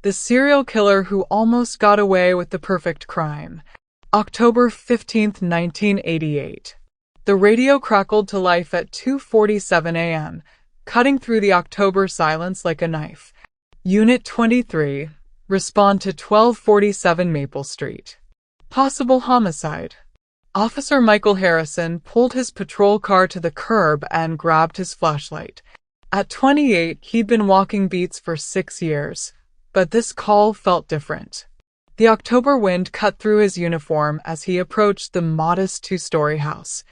The serial killer who almost got away with the perfect crime. October 15, 1988. The radio crackled to life at 2:47 a.m., cutting through the October silence like a knife. Unit 23, respond to 1247 Maple Street. Possible homicide. Officer Michael Harrison pulled his patrol car to the curb and grabbed his flashlight. At 28, he'd been walking beats for 6 years, but this call felt different. The October wind cut through his uniform as he approached the modest 2-story house.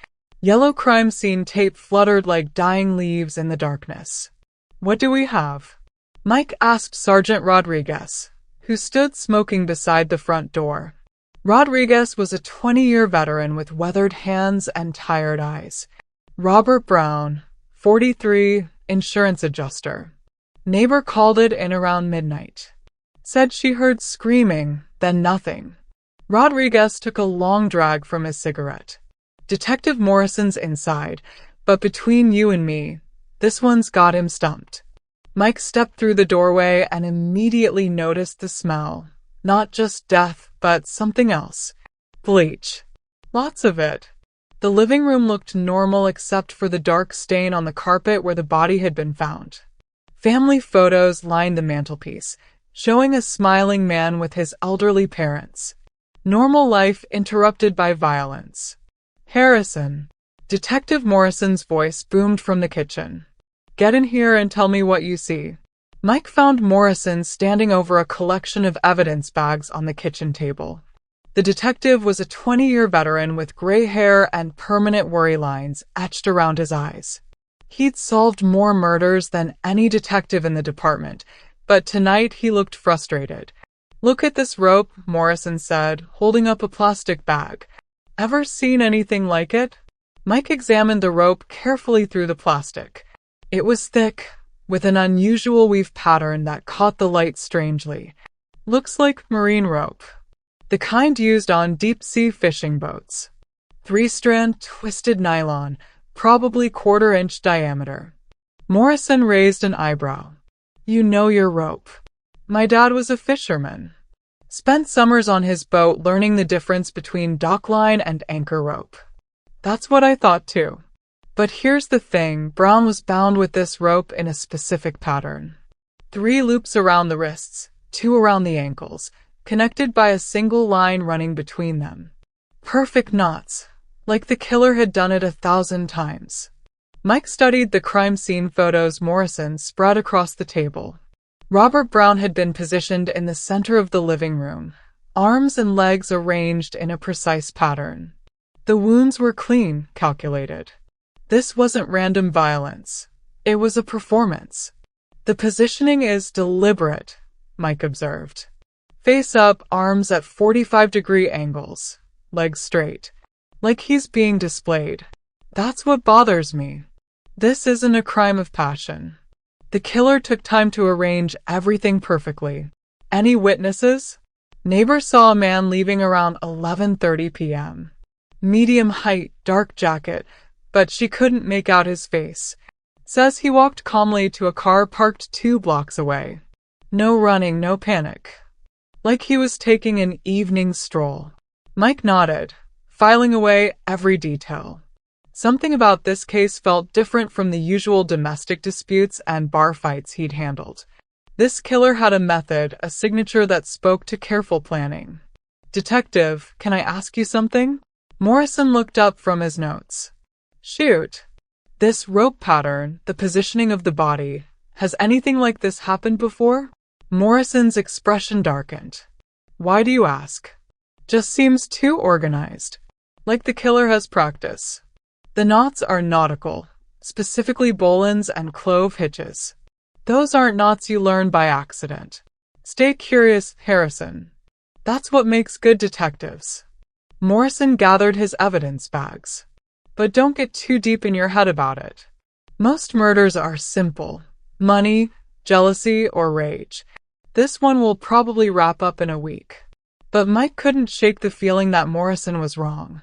Yellow crime scene tape fluttered like dying leaves in the darkness. "What do we have?" Mike asked Sergeant Rodriguez, who stood smoking beside the front door. Rodriguez was a 20-year veteran with weathered hands and tired eyes. Robert Brown, 43, insurance adjuster. Neighbor called it in around midnight. Said she heard screaming, then nothing. Rodriguez took a long drag from his cigarette. "Detective Morrison's inside, but between you and me, this one's got him stumped." Mike stepped through the doorway and immediately noticed the smell. Not just death, but something else. Bleach. Lots of it. The living room looked normal except for the dark stain on the carpet where the body had been found. Family photos lined the mantelpiece, showing a smiling man with his elderly parents. Normal life interrupted by violence. "Harrison." Detective Morrison's voice boomed from the kitchen. "Get in here and tell me what you see." Mike found Morrison standing over a collection of evidence bags on the kitchen table. The detective was a 20-year veteran with gray hair and permanent worry lines etched around his eyes. He'd solved more murders than any detective in the department, but tonight he looked frustrated. "Look at this rope," Morrison said, holding up a plastic bag. "Ever seen anything like it?" Mike examined the rope carefully through the plastic. It was thick, with an unusual weave pattern that caught the light strangely. "Looks like marine rope. The kind used on deep-sea fishing boats. 3-strand twisted nylon, probably 1/4-inch diameter." Morrison raised an eyebrow. "You know your rope." "My dad was a fisherman. Spent summers on his boat learning the difference between dockline and anchor rope." "That's what I thought too. But here's the thing, Brown was bound with this rope in a specific pattern. 3 loops around the wrists, 2 around the ankles, connected by a single line running between them. Perfect knots, like the killer had done it 1,000 times. Mike studied the crime scene photos Morrison spread across the table. Robert Brown had been positioned in the center of the living room, arms and legs arranged in a precise pattern. The wounds were clean, calculated. This wasn't random violence. It was a performance. "The positioning is deliberate," Mike observed. "Face up, arms at 45-degree angles, legs straight, like he's being displayed. That's what bothers me. This isn't a crime of passion. The killer took time to arrange everything perfectly." "Any witnesses?" "Neighbor saw a man leaving around 11:30 p.m. Medium height, dark jacket, but she couldn't make out his face. Says he walked calmly to a car parked 2 blocks away. No running, no panic. Like he was taking an evening stroll." Mike nodded, filing away every detail. Something about this case felt different from the usual domestic disputes and bar fights he'd handled. This killer had a method, a signature that spoke to careful planning. "Detective, can I ask you something?" Morrison looked up from his notes. "Shoot. This rope pattern, the positioning of the body, has anything like this happened before?" Morrison's expression darkened. "Why do you ask?" "Just seems too organized. Like the killer has practice. The knots are nautical, specifically bowlines and clove hitches. Those aren't knots you learn by accident. Stay curious, Harrison. That's what makes good detectives." Morrison gathered his evidence bags. "But don't get too deep in your head about it. Most murders are simple. Money, jealousy, or rage. This one will probably wrap up in a week." But Mike couldn't shake the feeling that Morrison was wrong.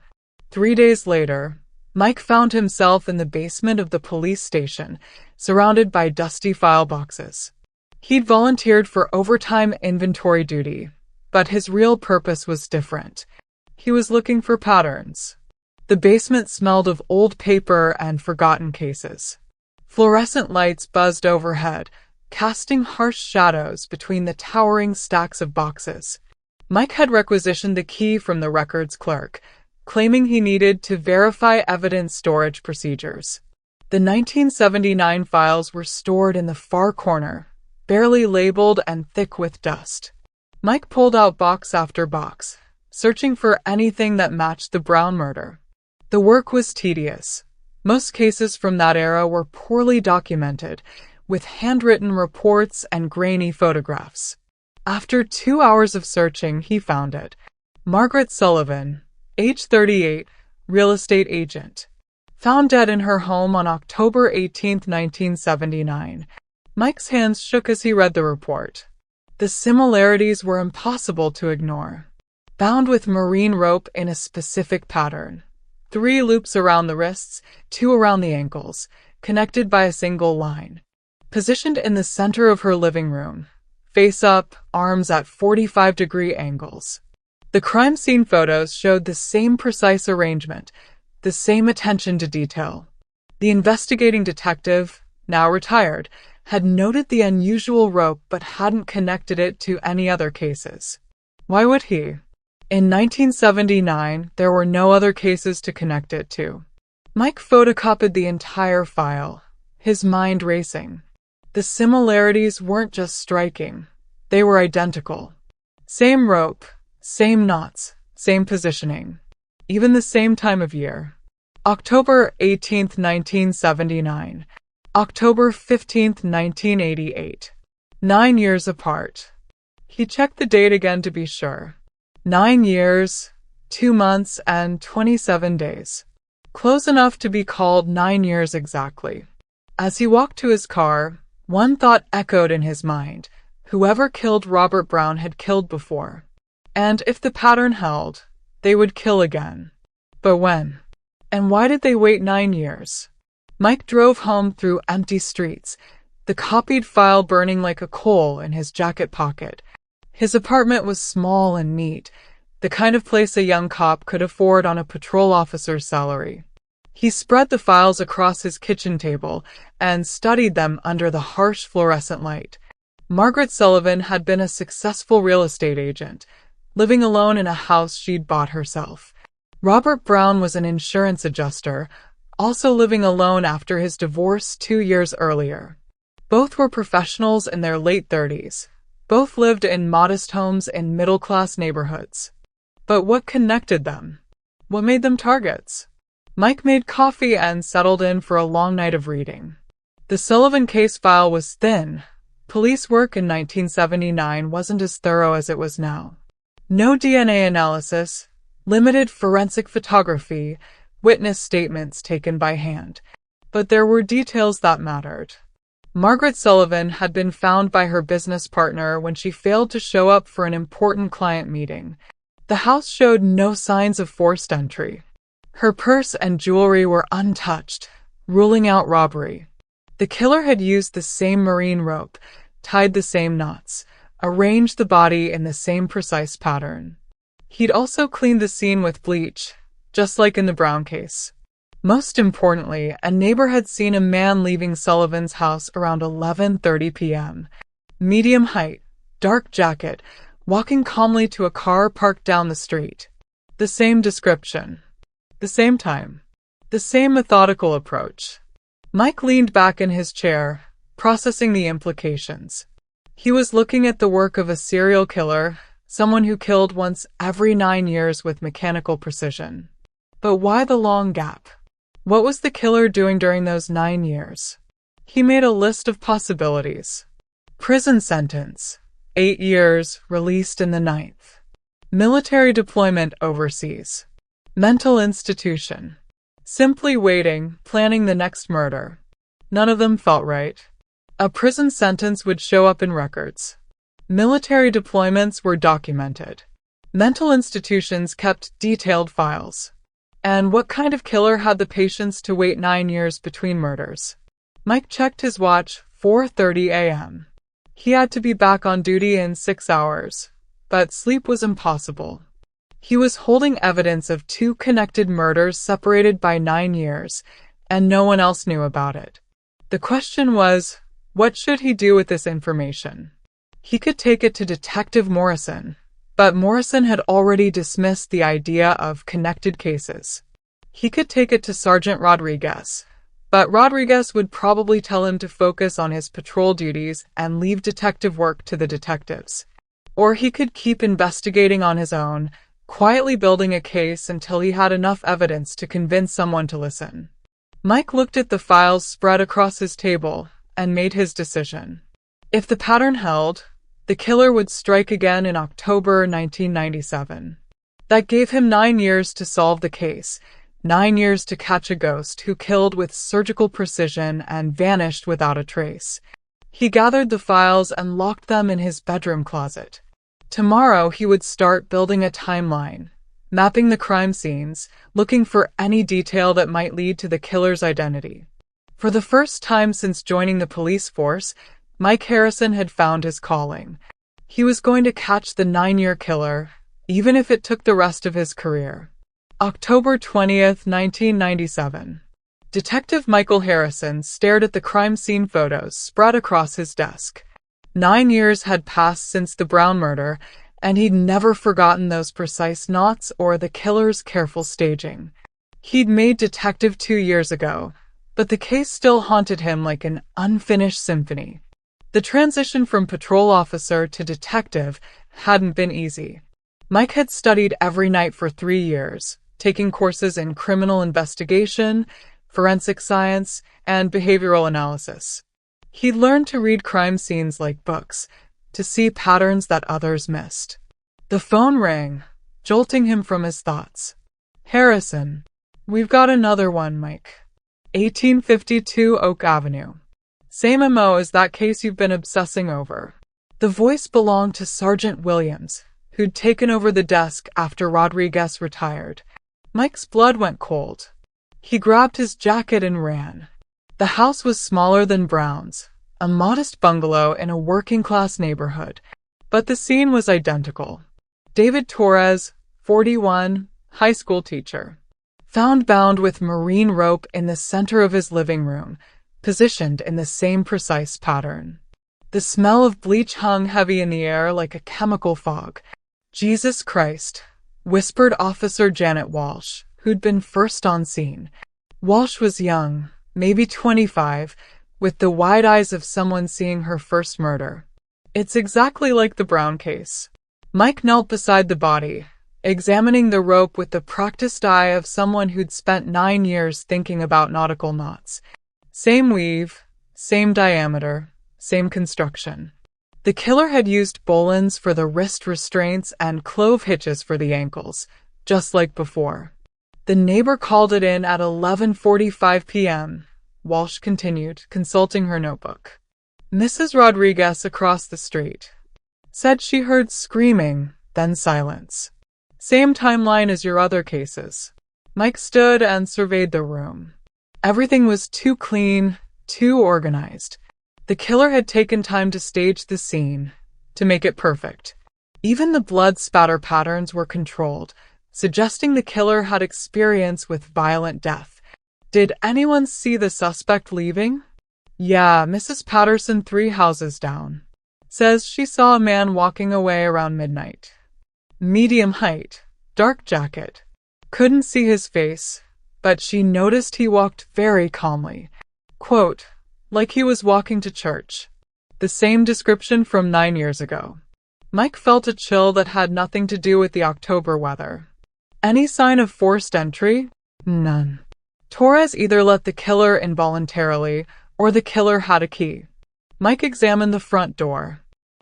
3 days later, Mike found himself in the basement of the police station, surrounded by dusty file boxes. He'd volunteered for overtime inventory duty, but his real purpose was different. He was looking for patterns. The basement smelled of old paper and forgotten cases. Fluorescent lights buzzed overhead, casting harsh shadows between the towering stacks of boxes. Mike had requisitioned the key from the records clerk, claiming he needed to verify evidence storage procedures. The 1979 files were stored in the far corner, barely labeled and thick with dust. Mike pulled out box after box, searching for anything that matched the Brown murder. The work was tedious. Most cases from that era were poorly documented, with handwritten reports and grainy photographs. After 2 hours of searching, he found it. Margaret Sullivan, age 38, real estate agent. Found dead in her home on October 18, 1979. Mike's hands shook as he read the report. The similarities were impossible to ignore. Bound with marine rope in a specific pattern. 3 loops around the wrists, 2 around the ankles, connected by a single line. Positioned in the center of her living room. Face up, arms at 45-degree angles. The crime scene photos showed the same precise arrangement, the same attention to detail. The investigating detective, now retired, had noted the unusual rope but hadn't connected it to any other cases. Why would he? In 1979, there were no other cases to connect it to. Mike photocopied the entire file, his mind racing. The similarities weren't just striking, they were identical. Same rope, same knots, same positioning. Even the same time of year. October 18, 1979. October 15, 1988. 9 years apart. He checked the date again to be sure. 9 years, 2 months, and 27 days. Close enough to be called 9 years exactly. As he walked to his car, one thought echoed in his mind. Whoever killed Robert Brown had killed before. And if the pattern held, they would kill again. But when? And why did they wait 9 years? Mike drove home through empty streets, the copied file burning like a coal in his jacket pocket. His apartment was small and neat, the kind of place a young cop could afford on a patrol officer's salary. He spread the files across his kitchen table and studied them under the harsh fluorescent light. Margaret Sullivan had been a successful real estate agent, living alone in a house she'd bought herself. Robert Brown was an insurance adjuster, also living alone after his divorce 2 years earlier. Both were professionals in their late 30s. Both lived in modest homes in middle-class neighborhoods. But what connected them? What made them targets? Mike made coffee and settled in for a long night of reading. The Sullivan case file was thin. Police work in 1979 wasn't as thorough as it was now. No DNA analysis, limited forensic photography, witness statements taken by hand. But there were details that mattered. Margaret Sullivan had been found by her business partner when she failed to show up for an important client meeting. The house showed no signs of forced entry. Her purse and jewelry were untouched, ruling out robbery. The killer had used the same marine rope, tied the same knots, arranged the body in the same precise pattern. He'd also cleaned the scene with bleach, just like in the Brown case. Most importantly, a neighbor had seen a man leaving Sullivan's house around 11:30 p.m. Medium height, dark jacket, walking calmly to a car parked down the street. The same description. The same time. The same methodical approach. Mike leaned back in his chair, processing the implications. He was looking at the work of a serial killer, someone who killed once every 9 years with mechanical precision. But why the long gap? What was the killer doing during those 9 years? He made a list of possibilities. Prison sentence, 8 years, released in the 9th. Military deployment overseas. Mental institution. Simply waiting, planning the next murder. None of them felt right. A prison sentence would show up in records. Military deployments were documented. Mental institutions kept detailed files. And what kind of killer had the patience to wait 9 years between murders? Mike checked his watch, 4:30 a.m. He had to be back on duty in 6 hours, but sleep was impossible. He was holding evidence of 2 connected murders separated by 9 years, and no one else knew about it. The question was, what should he do with this information? He could take it to Detective Morrison, but Morrison had already dismissed the idea of connected cases. He could take it to Sergeant Rodriguez, but Rodriguez would probably tell him to focus on his patrol duties and leave detective work to the detectives. Or he could keep investigating on his own, quietly building a case until he had enough evidence to convince someone to listen. Mike looked at the files spread across his table and made his decision. If the pattern held, the killer would strike again in October 1997. That gave him 9 years to solve the case, 9 years to catch a ghost who killed with surgical precision and vanished without a trace. He gathered the files and locked them in his bedroom closet. Tomorrow he would start building a timeline, mapping the crime scenes, looking for any detail that might lead to the killer's identity. For the first time since joining the police force, Mike Harrison had found his calling. He was going to catch the 9-year killer, even if it took the rest of his career. October 20th, 1997. Detective Michael Harrison stared at the crime scene photos spread across his desk. 9 years had passed since the Brown murder, and he'd never forgotten those precise knots or the killer's careful staging. He'd made detective 2 years ago, but the case still haunted him like an unfinished symphony. The transition from patrol officer to detective hadn't been easy. Mike had studied every night for 3 years, taking courses in criminal investigation, forensic science, and behavioral analysis. He'd learned to read crime scenes like books, to see patterns that others missed. The phone rang, jolting him from his thoughts. Harrison. We've got another one, Mike. 1852 Oak Avenue. Same MO as that case you've been obsessing over. The voice belonged to Sergeant Williams, who'd taken over the desk after Rodriguez retired. Mike's blood went cold. He grabbed his jacket and ran. The house was smaller than Brown's, a modest bungalow in a working-class neighborhood, but the scene was identical. David Torres, 41, high school teacher, found bound with marine rope in the center of his living room, positioned in the same precise pattern. The smell of bleach hung heavy in the air like a chemical fog. Jesus Christ, whispered Officer Janet Walsh, who'd been first on scene. Walsh was young, maybe 25, with the wide eyes of someone seeing her first murder. It's exactly like the Brown case. Mike knelt beside the body, examining the rope with the practiced eye of someone who'd spent 9 years thinking about nautical knots. Same weave, same diameter, same construction. The killer had used bolins for the wrist restraints and clove hitches for the ankles, just like before. The neighbor called it in at 11:45 p.m., Walsh continued, consulting her notebook. Mrs. Rodriguez across the street said she heard screaming, then silence. Same timeline as your other cases. Mike stood and surveyed the room. Everything was too clean, too organized. The killer had taken time to stage the scene, to make it perfect. Even the blood spatter patterns were controlled, suggesting the killer had experience with violent death. Did anyone see the suspect leaving? Yeah, Mrs. Patterson 3 houses down. Says she saw a man walking away around midnight. Medium height, dark jacket. Couldn't see his face, but she noticed he walked very calmly. Quote, like he was walking to church. The same description from 9 years ago. Mike felt a chill that had nothing to do with the October weather. Any sign of forced entry? None. Torres either let the killer involuntarily, or the killer had a key. Mike examined the front door.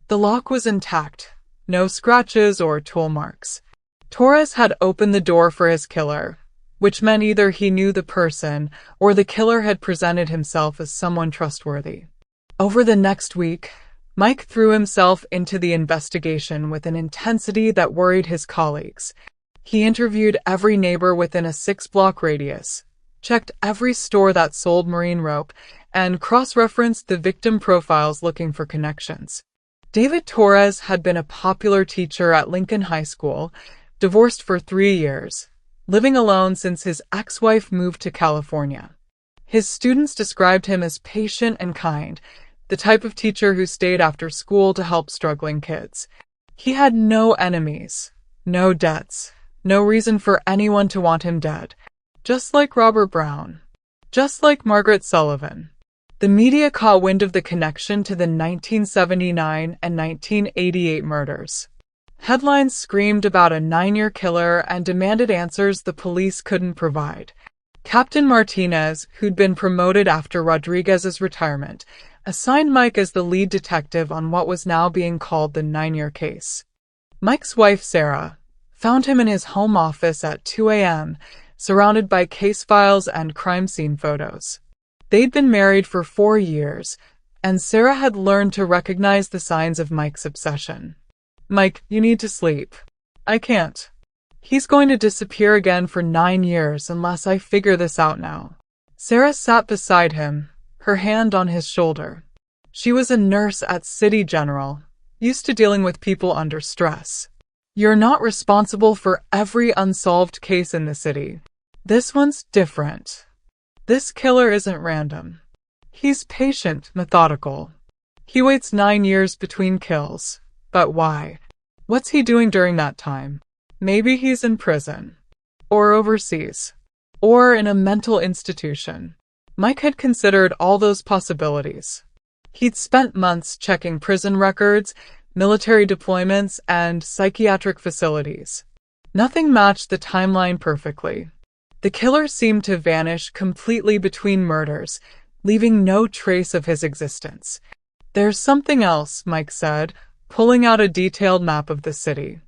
The lock was intact. No scratches or tool marks. Torres had opened the door for his killer, which meant either he knew the person or the killer had presented himself as someone trustworthy. Over the next week, Mike threw himself into the investigation with an intensity that worried his colleagues. He interviewed every neighbor within a 6-block radius, checked every store that sold marine rope, and cross-referenced the victim profiles looking for connections. David Torres had been a popular teacher at Lincoln High School, divorced for 3 years, living alone since his ex-wife moved to California. His students described him as patient and kind, the type of teacher who stayed after school to help struggling kids. He had no enemies, no debts, no reason for anyone to want him dead. Just like Robert Brown. Just like Margaret Sullivan. The media caught wind of the connection to the 1979 and 1988 murders. Headlines screamed about a 9-year killer and demanded answers the police couldn't provide. Captain Martinez, who'd been promoted after Rodriguez's retirement, assigned Mike as the lead detective on what was now being called the 9-year case. Mike's wife, Sarah, found him in his home office at 2 a.m., surrounded by case files and crime scene photos. They'd been married for 4 years, and Sarah had learned to recognize the signs of Mike's obsession. "Mike, you need to sleep." "I can't. He's going to disappear again for 9 years unless I figure this out now." Sarah sat beside him, her hand on his shoulder. She was a nurse at City General, used to dealing with people under stress. "You're not responsible for every unsolved case in the city. This one's different. This killer isn't random. He's patient, methodical. He waits 9 years between kills. But why? What's he doing during that time? Maybe he's in prison. Or overseas. Or in a mental institution." Mike had considered all those possibilities. He'd spent months checking prison records, military deployments, and psychiatric facilities. Nothing matched the timeline perfectly. The killer seemed to vanish completely between murders, leaving no trace of his existence. "There's something else," Mike said, pulling out a detailed map of the city.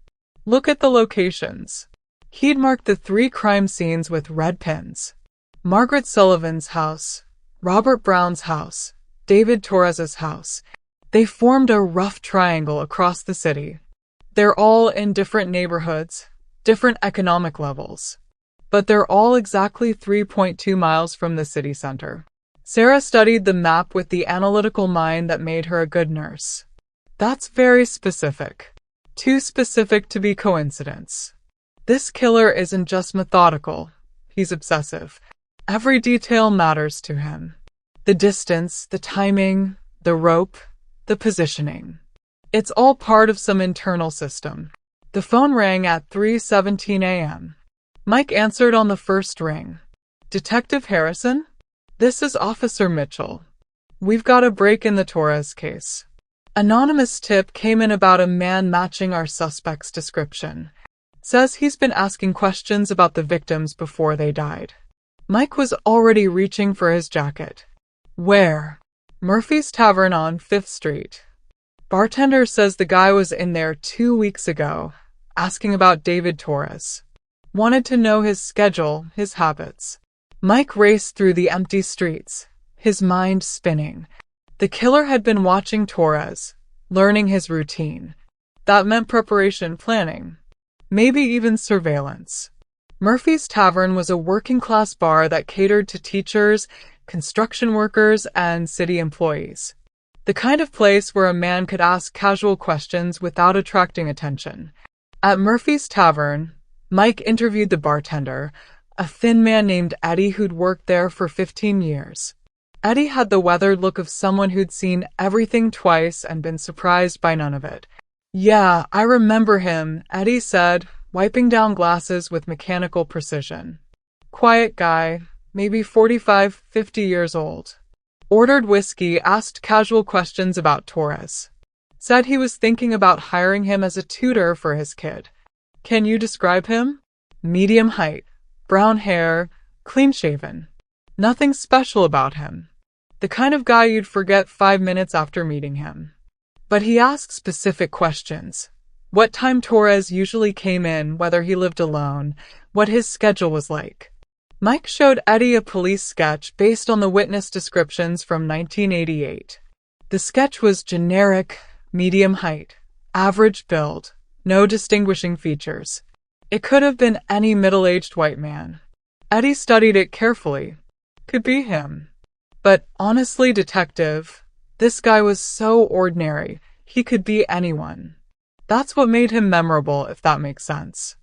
"Look at the locations." He'd marked the 3 crime scenes with red pins. Margaret Sullivan's house, Robert Brown's house, David Torres's house. They formed a rough triangle across the city. They're all in different neighborhoods, different economic levels. But they're all exactly 3.2 miles from the city center. Sarah studied the map with the analytical mind that made her a good nurse. "That's very specific. Too specific to be coincidence. This killer isn't just methodical. He's obsessive. Every detail matters to him. The distance, the timing, the rope, the positioning. It's all part of some internal system." The phone rang at 3:17 a.m. Mike answered on the first ring. "Detective Harrison? This is Officer Mitchell. We've got a break in the Torres case. Anonymous tip came in about a man matching our suspect's description. Says he's been asking questions about the victims before they died." Mike was already reaching for his jacket. "Where?" "Murphy's Tavern on 5th Street. Bartender says the guy was in there 2 weeks ago, asking about David Torres. Wanted to know his schedule, his habits." Mike raced through the empty streets, his mind spinning. The killer had been watching Torres, learning his routine. That meant preparation, planning, maybe even surveillance. Murphy's Tavern was a working-class bar that catered to teachers, construction workers, and city employees. The kind of place where a man could ask casual questions without attracting attention. At Murphy's Tavern, Mike interviewed the bartender, a thin man named Eddie who'd worked there for 15 years. Eddie had the weathered look of someone who'd seen everything twice and been surprised by none of it. "Yeah, I remember him," Eddie said, wiping down glasses with mechanical precision. "Quiet guy, maybe 45, 50 years old. Ordered whiskey, asked casual questions about Torres. Said he was thinking about hiring him as a tutor for his kid." "Can you describe him?" "Medium height, brown hair, clean-shaven. Nothing special about him. The kind of guy you'd forget 5 minutes after meeting him. But he asked specific questions. What time Torres usually came in, whether he lived alone, what his schedule was like." Mike showed Eddie a police sketch based on the witness descriptions from 1988. The sketch was generic, medium height, average build, no distinguishing features. It could have been any middle-aged white man. Eddie studied it carefully. Could be him. But honestly, detective, this guy was so ordinary. He could be anyone. That's what made him memorable, if that makes sense.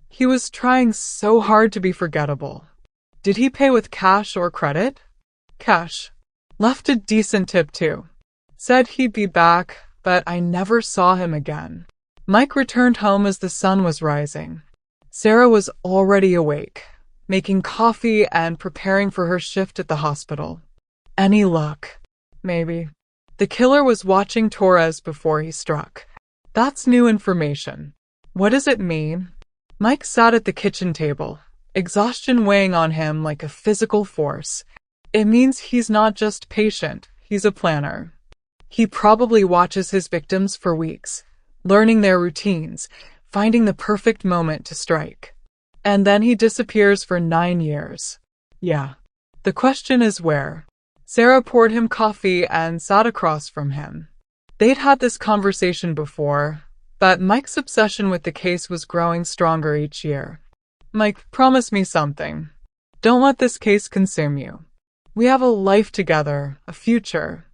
He was trying so hard to be forgettable. Did he pay with cash or credit? Cash. Left a decent tip too. Said he'd be back, but I never saw him again. Mike returned home as the sun was rising. Sarah was already awake, making coffee and preparing for her shift at the hospital. Any luck? Maybe. The killer was watching Torres before he struck. That's new information. What does it mean? Mike sat at the kitchen table, exhaustion weighing on him like a physical force. It means he's not just patient, he's a planner. He probably watches his victims for weeks, learning their routines, finding the perfect moment to strike. And then he disappears for 9 years. Yeah. The question is where? Sarah poured him coffee and sat across from him. They'd had this conversation before, but Mike's obsession with the case was growing stronger each year. Mike, promise me something. Don't let this case consume you. We have a life together, a future.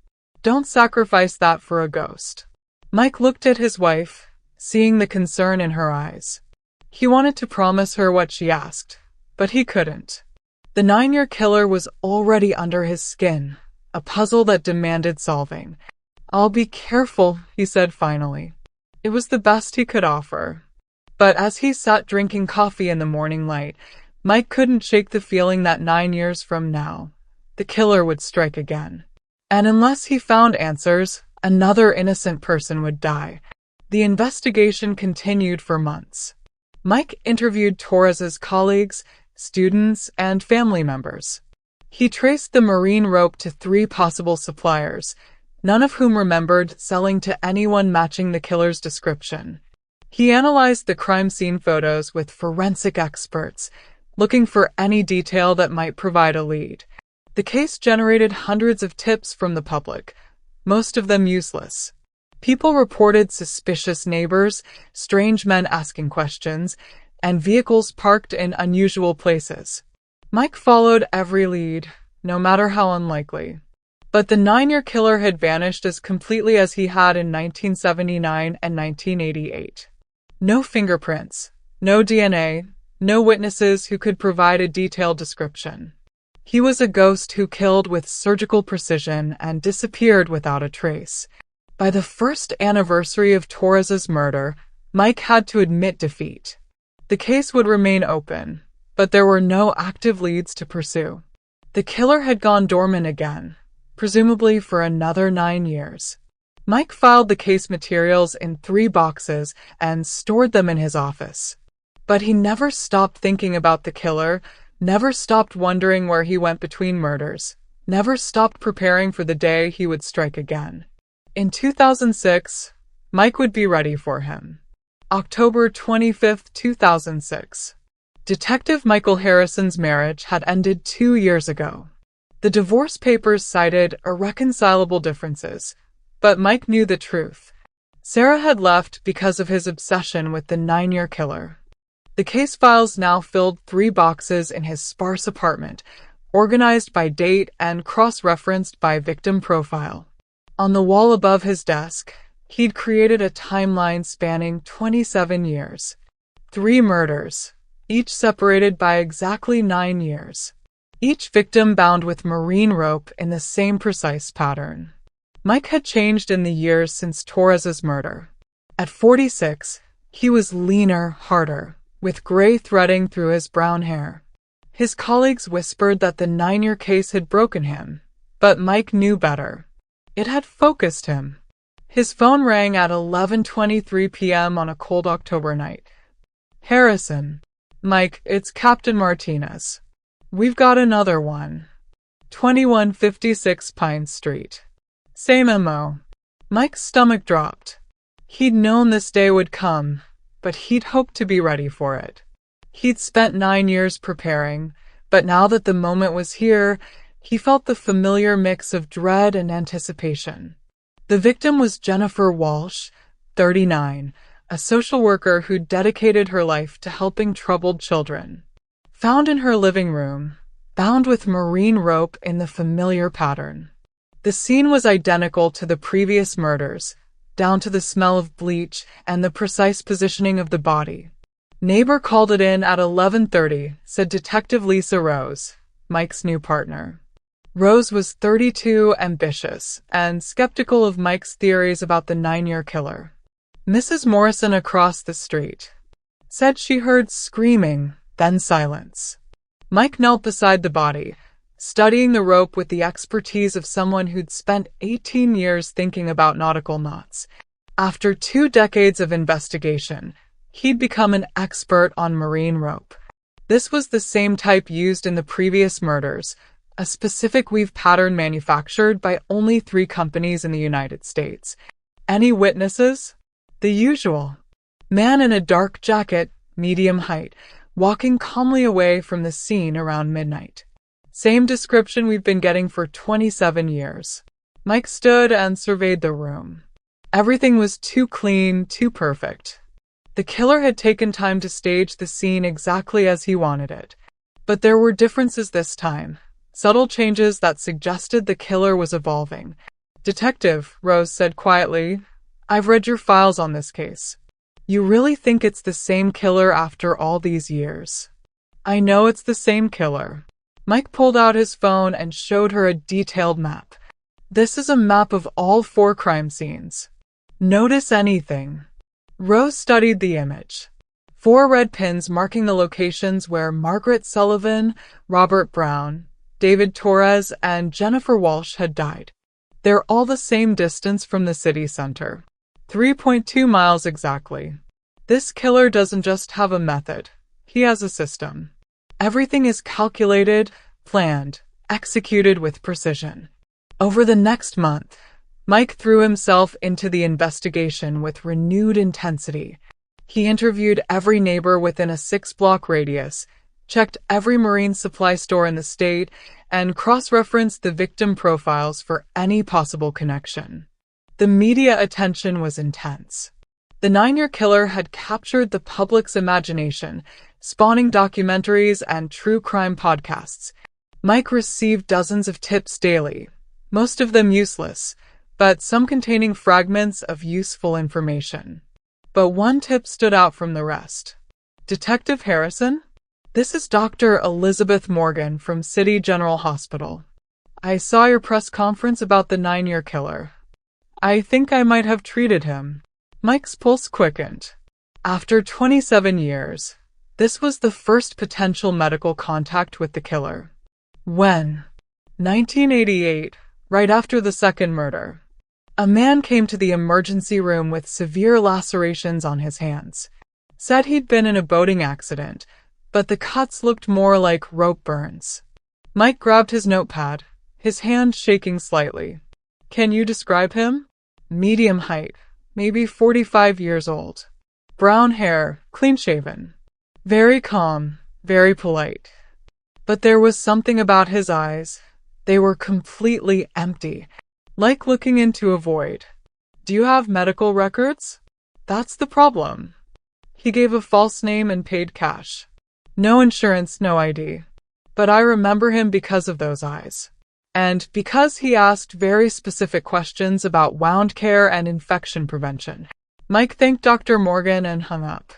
Don't sacrifice that for a ghost. Mike looked at his wife, seeing the concern in her eyes. He wanted to promise her what she asked, but he couldn't. The 9-year killer was already under his skin, a puzzle that demanded solving. I'll be careful, he said finally. It was the best he could offer. But as he sat drinking coffee in the morning light, Mike couldn't shake the feeling that 9 years from now, the killer would strike again. And unless he found answers, another innocent person would die. The investigation continued for months. Mike interviewed Torres's colleagues, students, and family members. He traced the marine rope to 3 possible suppliers, none of whom remembered selling to anyone matching the killer's description. He analyzed the crime scene photos with forensic experts, looking for any detail that might provide a lead. The case generated hundreds of tips from the public, most of them useless. People reported suspicious neighbors, strange men asking questions, and vehicles parked in unusual places. Mike followed every lead, no matter how unlikely. But the 9-year killer had vanished as completely as he had in 1979 and 1988. No fingerprints, no DNA, no witnesses who could provide a detailed description. He was a ghost who killed with surgical precision and disappeared without a trace. By the first anniversary of Torres's murder, Mike had to admit defeat. The case would remain open, but there were no active leads to pursue. The killer had gone dormant again, presumably for another 9 years. Mike filed the case materials in 3 boxes and stored them in his office. But he never stopped thinking about the killer, never stopped wondering where he went between murders, never stopped preparing for the day he would strike again. In 2006, Mike would be ready for him. October 25, 2006. Detective Michael Harrison's marriage had ended 2 years ago. The divorce papers cited irreconcilable differences, but Mike knew the truth. Sarah had left because of his obsession with the 9-year killer. The case files now filled 3 boxes in his sparse apartment, organized by date and cross-referenced by victim profile. On the wall above his desk, he'd created a timeline spanning 27 years. 3 murders, each separated by exactly 9 years. Each victim bound with marine rope in the same precise pattern. Mike had changed in the years since Torres's murder. At 46, he was leaner, harder, with gray threading through his brown hair. His colleagues whispered that the 9-year case had broken him, but Mike knew better. It had focused him. His phone rang at 11:23 p.m. on a cold October night. Harrison. Mike, it's Captain Martinez. We've got another one. 2156 Pine Street. Same MO. Mike's stomach dropped. He'd known this day would come, but he'd hoped to be ready for it. He'd spent 9 years preparing, but now that the moment was here, he felt the familiar mix of dread and anticipation. The victim was Jennifer Walsh, 39, a social worker who dedicated her life to helping troubled children. found in her living room, bound with marine rope in the familiar pattern. The scene was identical to the previous murders, down to the smell of bleach and the precise positioning of the body. Neighbor called it in at 11:30, said Detective Lisa Rose, Mike's new partner. Rose was 32, ambitious, and skeptical of Mike's theories about the 9-year killer. Mrs. Morrison across the street said she heard screaming, then silence. Mike knelt beside the body, studying the rope with the expertise of someone who'd spent 18 years thinking about nautical knots. After 2 decades of investigation, he'd become an expert on marine rope. This was the same type used in the previous murders, a specific weave pattern manufactured by only 3 companies in the United States. Any witnesses? The usual. Man in a dark jacket, medium height, walking calmly away from the scene around midnight. Same description we've been getting for 27 years. Mike stood and surveyed the room. Everything was too clean, too perfect. The killer had taken time to stage the scene exactly as he wanted it. But there were differences this time, subtle changes that suggested the killer was evolving. Detective, Rose said quietly, I've read your files on this case. You really think it's the same killer after all these years? I know it's the same killer. Mike pulled out his phone and showed her a detailed map. This is a map of all 4 crime scenes. Notice anything? Rose studied the image. 4 red pins marking the locations where Margaret Sullivan, Robert Brown, David Torres, and Jennifer Walsh had died. They're all the same distance from the city center. 3.2 miles exactly. This killer doesn't just have a method. He has a system. Everything is calculated, planned, executed with precision. Over the next month, Mike threw himself into the investigation with renewed intensity. He interviewed every neighbor within a 6-block radius, checked every marine supply store in the state, and cross-referenced the victim profiles for any possible connection. The media attention was intense. The 9-year killer had captured the public's imagination, spawning documentaries and true crime podcasts. Mike received dozens of tips daily, most of them useless, but some containing fragments of useful information. But one tip stood out from the rest. Detective Harrison? This is Dr. Elizabeth Morgan from City General Hospital. I saw your press conference about the 9-year killer. I think I might have treated him. Mike's pulse quickened. After 27 years, this was the first potential medical contact with the killer. When? 1988, right after the second murder. A man came to the emergency room with severe lacerations on his hands. Said he'd been in a boating accident, but the cuts looked more like rope burns. Mike grabbed his notepad, his hand shaking slightly. Can you describe him? Medium height, maybe 45 years old. Brown hair, clean-shaven. Very calm, very polite. But there was something about his eyes. They were completely empty, like looking into a void. Do you have medical records? That's the problem. He gave a false name and paid cash. No insurance, no ID. But I remember him because of those eyes. And because he asked very specific questions about wound care and infection prevention. Mike thanked Dr. Morgan and hung up.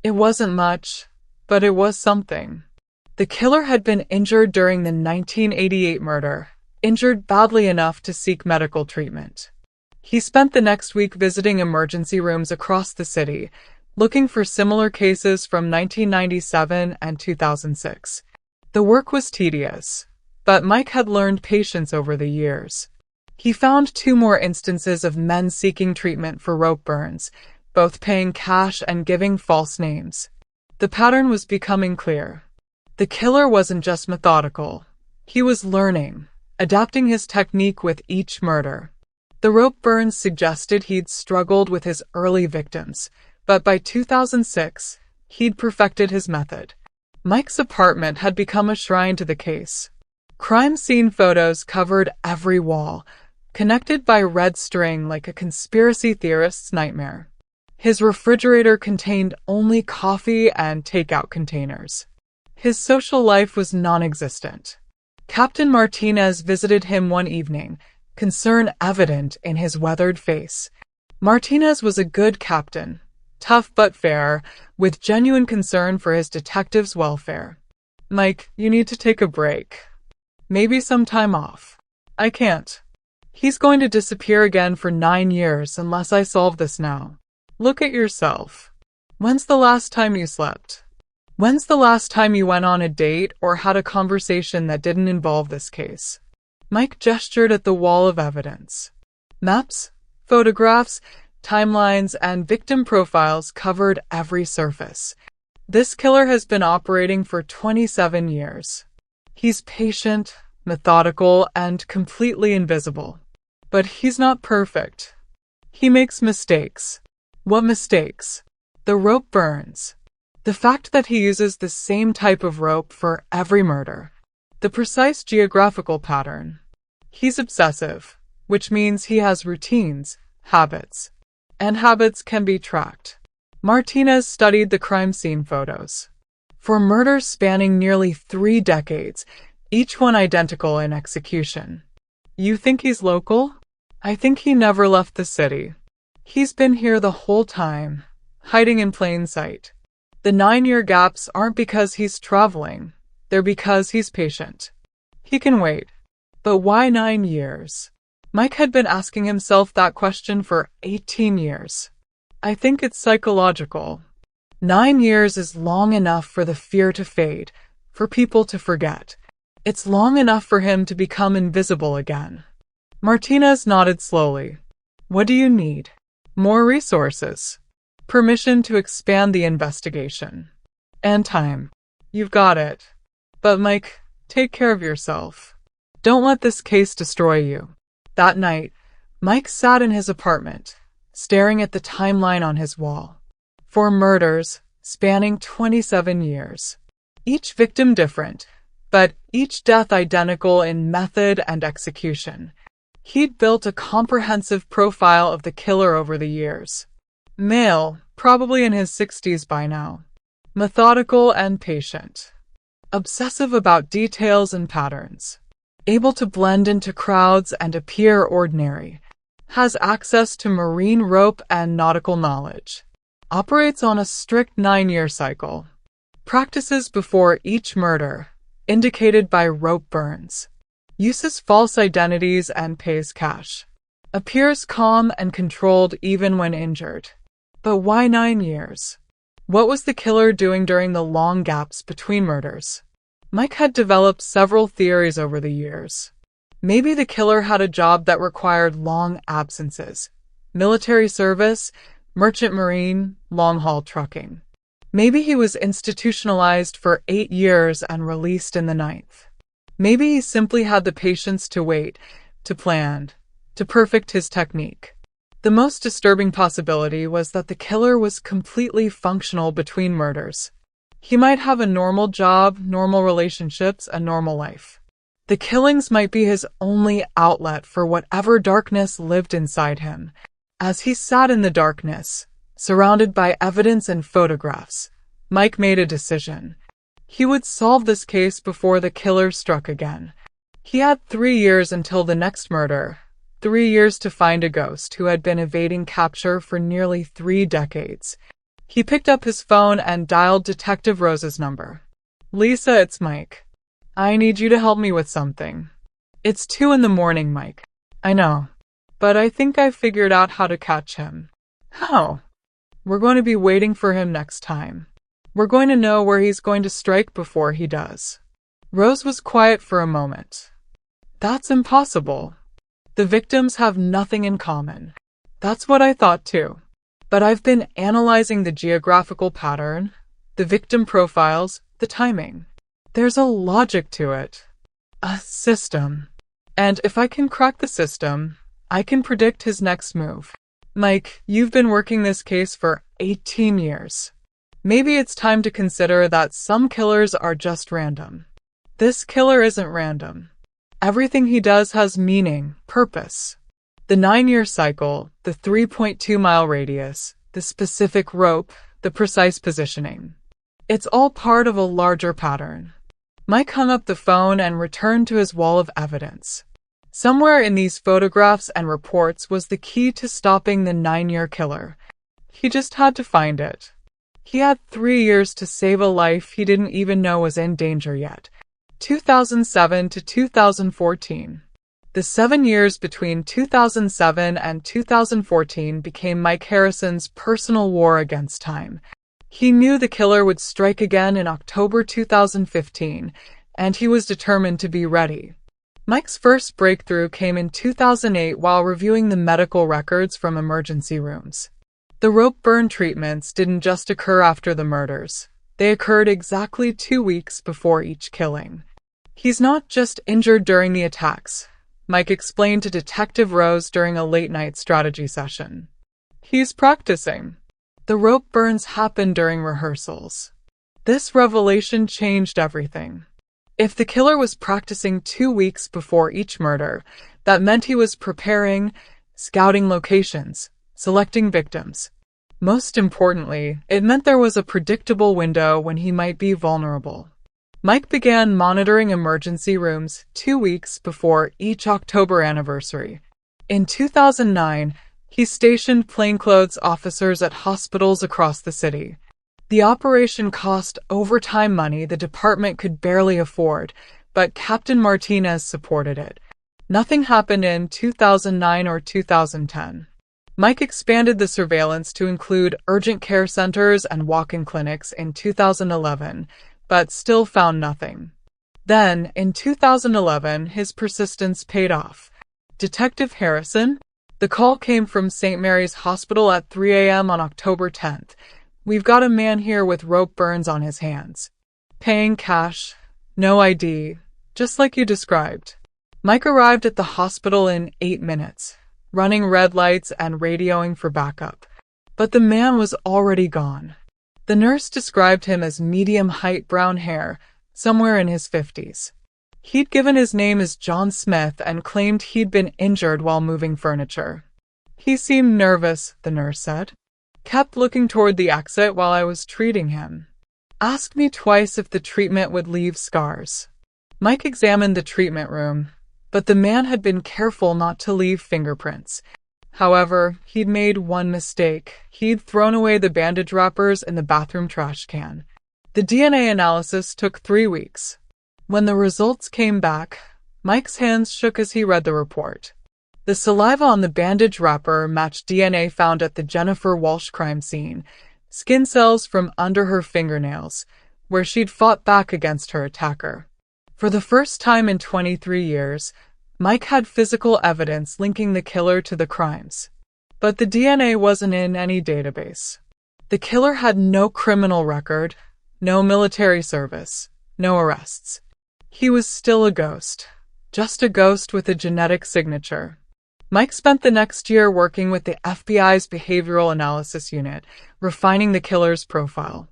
It wasn't much, but it was something. The killer had been injured during the 1988 murder, injured badly enough to seek medical treatment. He spent the next week visiting emergency rooms across the city, looking for similar cases from 1997 and 2006. The work was tedious, but Mike had learned patience over the years. He found 2 more instances of men seeking treatment for rope burns, both paying cash and giving false names. The pattern was becoming clear. The killer wasn't just methodical. He was learning, adapting his technique with each murder. The rope burns suggested he'd struggled with his early victims, but by 2006, he'd perfected his method. Mike's apartment had become a shrine to the case. Crime scene photos covered every wall, connected by red string like a conspiracy theorist's nightmare. His refrigerator contained only coffee and takeout containers. His social life was non-existent. Captain Martinez visited him one evening, concern evident in his weathered face. Martinez was a good captain, tough but fair, with genuine concern for his detective's welfare. "Mike, you need to take a break. Maybe some time off." "I can't. He's going to disappear again for 9 years unless I solve this now." "Look at yourself. When's the last time you slept? When's the last time you went on a date or had a conversation that didn't involve this case?" Mike gestured at the wall of evidence. Maps, photographs, timelines, and victim profiles covered every surface. This killer has been operating for 27 years. He's patient, methodical, and completely invisible. But he's not perfect. He makes mistakes. What mistakes? The rope burns. The fact that he uses the same type of rope for every murder. The precise geographical pattern. He's obsessive, which means he has routines, habits. And habits can be tracked. Martinez studied the crime scene photos. For murders spanning nearly 3 decades, each one identical in execution. You think he's local? I think he never left the city. He's been here the whole time, hiding in plain sight. The 9-year gaps aren't because he's traveling, they're because he's patient. He can wait. But why 9 years? Mike had been asking himself that question for 18 years. I think it's psychological. 9 years is long enough for the fear to fade, for people to forget. It's long enough for him to become invisible again. Martinez nodded slowly. What do you need? More resources. Permission to expand the investigation. And time. You've got it. But Mike, take care of yourself. Don't let this case destroy you. That night, Mike sat in his apartment, staring at the timeline on his wall. 4 murders, spanning 27 years. Each victim different, but each death identical in method and execution. He'd built a comprehensive profile of the killer over the years. Male, probably in his 60s by now. Methodical and patient. Obsessive about details and patterns. Able to blend into crowds and appear ordinary. Has access to marine rope and nautical knowledge. Operates on a strict 9-year cycle. Practices before each murder, indicated by rope burns. Uses false identities and pays cash. Appears calm and controlled even when injured. But why 9 years? What was the killer doing during the long gaps between murders? Mike had developed several theories over the years. Maybe the killer had a job that required long absences. Military service, merchant marine, long-haul trucking. Maybe he was institutionalized for 8 years and released in the 9th. Maybe he simply had the patience to wait, to plan, to perfect his technique. The most disturbing possibility was that the killer was completely functional between murders. He might have a normal job, normal relationships, a normal life. The killings might be his only outlet for whatever darkness lived inside him. As he sat in the darkness, surrounded by evidence and photographs, Mike made a decision. He would solve this case before the killer struck again. He had 3 years until the next murder, 3 years to find a ghost who had been evading capture for nearly 3 decades. He picked up his phone and dialed Detective Rose's number. "Lisa, it's Mike. I need you to help me with something." "It's 2 in the morning, Mike." "I know. But I think I figured out how to catch him." "How?" "We're going to be waiting for him next time. We're going to know where he's going to strike before he does." Rose was quiet for a moment. "That's impossible. The victims have nothing in common." "That's what I thought too. But I've been analyzing the geographical pattern, the victim profiles, the timing. There's a logic to it. A system. And if I can crack the system, I can predict his next move." "Mike, you've been working this case for 18 years. Maybe it's time to consider that some killers are just random. This killer isn't random. Everything he does has meaning, purpose. The 9-year cycle, the 3.2-mile radius, the specific rope, the precise positioning. It's all part of a larger pattern. Mike hung up the phone and returned to his wall of evidence. Somewhere in these photographs and reports was the key to stopping the 9-year killer. He just had to find it. He had 3 years to save a life he didn't even know was in danger yet. 2007 to 2014. The 7 years between 2007 and 2014 became Mike Harrison's personal war against time. He knew the killer would strike again in October 2015, and he was determined to be ready. Mike's first breakthrough came in 2008 while reviewing the medical records from emergency rooms. The rope burn treatments didn't just occur after the murders. They occurred exactly 2 weeks before each killing. He's not just injured during the attacks, Mike explained to Detective Rose during a late-night strategy session. He's practicing. The rope burns happened during rehearsals. This revelation changed everything. If the killer was practicing 2 weeks before each murder, that meant he was preparing, scouting locations, selecting victims. Most importantly, it meant there was a predictable window when he might be vulnerable. Mike began monitoring emergency rooms 2 weeks before each October anniversary. In 2009, he stationed plainclothes officers at hospitals across the city. The operation cost overtime money the department could barely afford, but Captain Martinez supported it. Nothing happened in 2009 or 2010. Mike expanded the surveillance to include urgent care centers and walk-in clinics in 2011, but still found nothing. Then, in 2011, his persistence paid off. Detective Harrison? The call came from St. Mary's Hospital at 3 a.m. on October 10th. We've got a man here with rope burns on his hands. Paying cash. No ID. Just like you described. Mike arrived at the hospital in 8 minutes, running red lights and radioing for backup. But the man was already gone. The nurse described him as medium-height brown hair, somewhere in his 50s. He'd given his name as John Smith and claimed he'd been injured while moving furniture. He seemed nervous, the nurse said. Kept looking toward the exit while I was treating him. Asked me twice if the treatment would leave scars. Mike examined the treatment room, but the man had been careful not to leave fingerprints. However, he'd made one mistake. He'd thrown away the bandage wrappers in the bathroom trash can. The DNA analysis took 3 weeks. When the results came back, Mike's hands shook as he read the report. The saliva on the bandage wrapper matched DNA found at the Jennifer Walsh crime scene, skin cells from under her fingernails, where she'd fought back against her attacker. For the first time in 23 years, Mike had physical evidence linking the killer to the crimes. But the DNA wasn't in any database. The killer had no criminal record, no military service, no arrests. He was still a ghost. Just a ghost with a genetic signature. Mike spent the next year working with the FBI's Behavioral Analysis Unit, refining the killer's profile.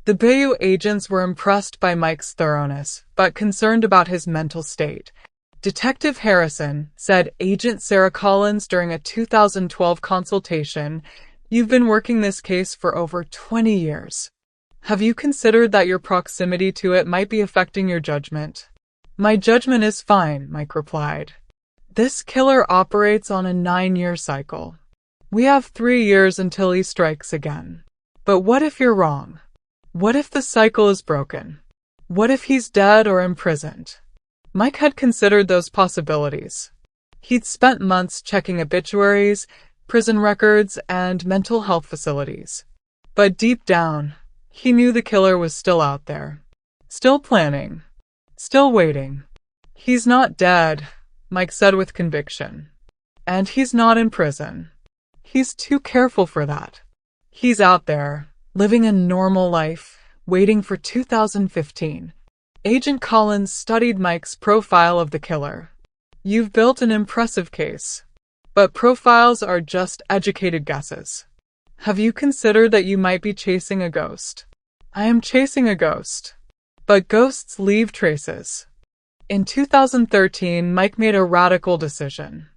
The Bayou agents were impressed by Mike's thoroughness, but concerned about his mental state. Detective Harrison, said Agent Sarah Collins during a 2012 consultation, "You've been working this case for over 20 years. Have you considered that your proximity to it might be affecting your judgment?" "My judgment is fine," Mike replied. This killer operates on a 9-year cycle. We have 3 years until he strikes again. But what if you're wrong? What if the cycle is broken? What if he's dead or imprisoned? Mike had considered those possibilities. He'd spent months checking obituaries, prison records, and mental health facilities. But deep down, he knew the killer was still out there. Still planning. Still waiting. He's not dead, Mike said with conviction. And he's not in prison. He's too careful for that. He's out there, living a normal life, waiting for 2015. Agent Collins studied Mike's profile of the killer. "You've built an impressive case. But profiles are just educated guesses. Have you considered that you might be chasing a ghost?" "I am chasing a ghost. But ghosts leave traces." In 2013, Mike made a radical decision.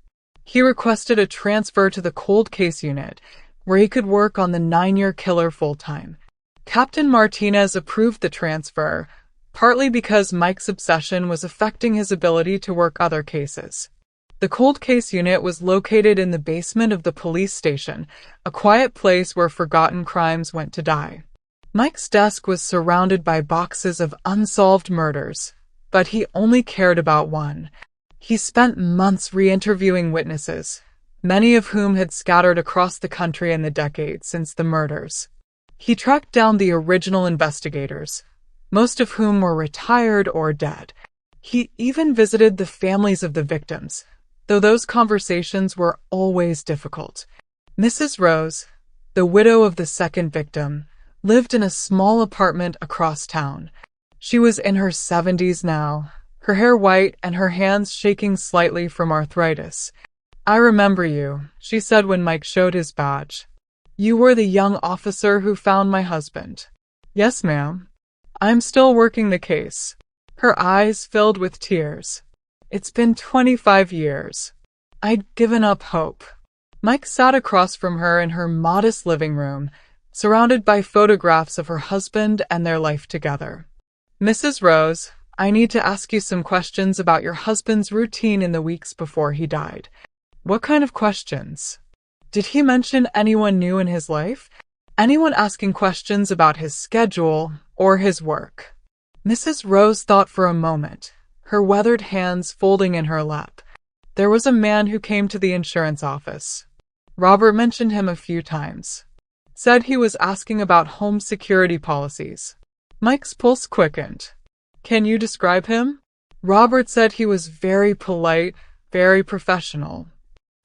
He requested a transfer to the cold case unit, where he could work on the 9-year killer full-time. Captain Martinez approved the transfer, partly because Mike's obsession was affecting his ability to work other cases. The cold case unit was located in the basement of the police station, a quiet place where forgotten crimes went to die. Mike's desk was surrounded by boxes of unsolved murders, but he only cared about one. He spent months re-interviewing witnesses, many of whom had scattered across the country in the decades since the murders. He tracked down the original investigators, most of whom were retired or dead. He even visited the families of the victims, though those conversations were always difficult. Mrs. Rose, the widow of the second victim, lived in a small apartment across town. She was in her 70s now, her hair white and her hands shaking slightly from arthritis. "I remember you," she said when Mike showed his badge. "You were the young officer who found my husband." "Yes, ma'am. I'm still working the case." Her eyes filled with tears. "It's been 25 years. I'd given up hope." Mike sat across from her in her modest living room, surrounded by photographs of her husband and their life together. "Mrs. Rose, I need to ask you some questions about your husband's routine in the weeks before he died." "What kind of questions?" "Did he mention anyone new in his life? Anyone asking questions about his schedule or his work?" Mrs. Rose thought for a moment, her weathered hands folding in her lap. "There was a man who came to the insurance office. Robert mentioned him a few times. Said he was asking about home security policies." Mike's pulse quickened. "Can you describe him?" "Robert said he was very polite, very professional.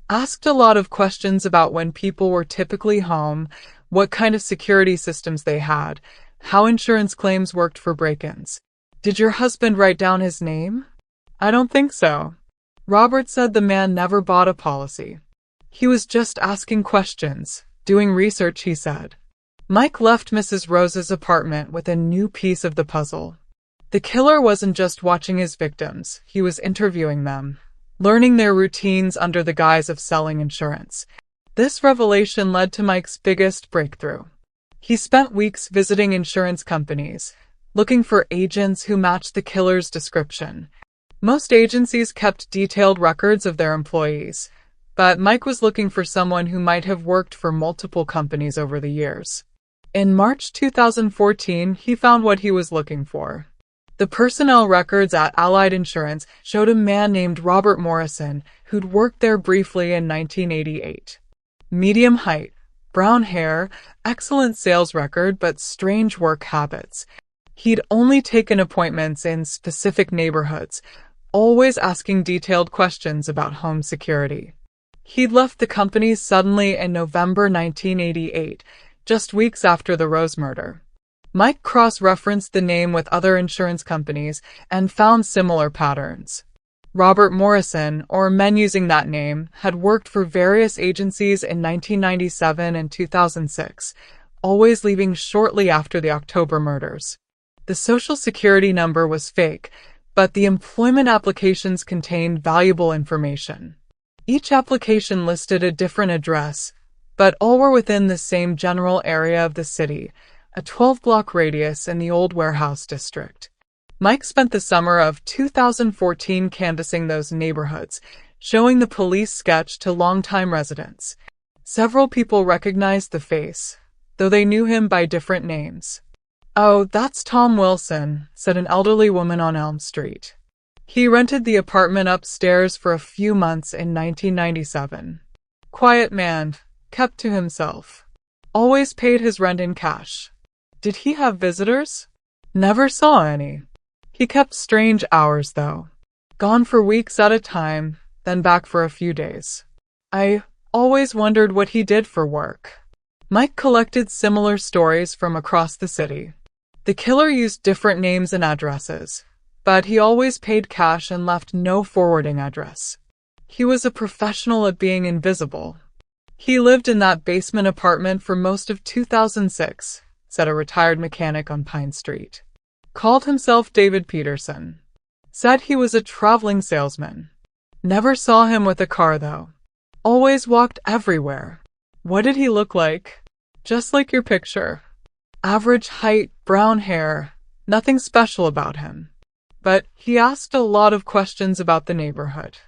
Asked a lot of questions about when people were typically home, what kind of security systems they had, how insurance claims worked for break-ins." "Did your husband write down his name?" "I don't think so. Robert said the man never bought a policy. He was just asking questions, doing research, he said." Mike left Mrs. Rose's apartment with a new piece of the puzzle. The killer wasn't just watching his victims, he was interviewing them, learning their routines under the guise of selling insurance. This revelation led to Mike's biggest breakthrough. He spent weeks visiting insurance companies, looking for agents who matched the killer's description. Most agencies kept detailed records of their employees, but Mike was looking for someone who might have worked for multiple companies over the years. In March 2014, he found what he was looking for. The personnel records at Allied Insurance showed a man named Robert Morrison who'd worked there briefly in 1988. Medium height, brown hair, excellent sales record, but strange work habits. He'd only taken appointments in specific neighborhoods, always asking detailed questions about home security. He'd left the company suddenly in November 1988, just weeks after the Rose murder. Mike cross-referenced the name with other insurance companies and found similar patterns. Robert Morrison, or men using that name, had worked for various agencies in 1997 and 2006, always leaving shortly after the October murders. The Social Security number was fake, but the employment applications contained valuable information. Each application listed a different address, but all were within the same general area of the city, a 12-block radius in the Old Warehouse District. Mike spent the summer of 2014 canvassing those neighborhoods, showing the police sketch to longtime residents. Several people recognized the face, though they knew him by different names. "Oh, that's Tom Wilson," said an elderly woman on Elm Street. "He rented the apartment upstairs for a few months in 1997. Quiet man, kept to himself. Always paid his rent in cash." "Did he have visitors?" "Never saw any. He kept strange hours, though. Gone for weeks at a time, then back for a few days. I always wondered what he did for work." Mike collected similar stories from across the city. The killer used different names and addresses, but he always paid cash and left no forwarding address. He was a professional at being invisible. "He lived in that basement apartment for most of 2006, said a retired mechanic on Pine Street. Called himself David Peterson. Said he was a traveling salesman. Never saw him with a car, though. Always walked everywhere." "What did he look like?" "Just like your picture." Average height, brown hair, nothing special about him. But he asked a lot of questions about the neighborhood.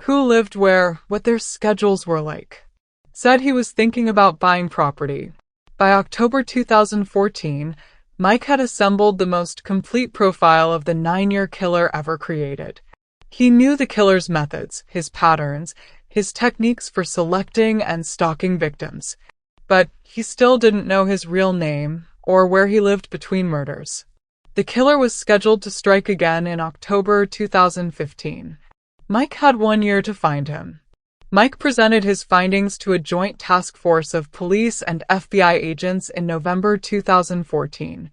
Who lived where, what their schedules were like. Said he was thinking about buying property. By October 2014, Mike had assembled the most complete profile of the 9-year killer ever created. He knew the killer's methods, his patterns, his techniques for selecting and stalking victims. But he still didn't know his real name or where he lived between murders. The killer was scheduled to strike again in October 2015. Mike had 1 year to find him. Mike presented his findings to a joint task force of police and FBI agents in November 2014.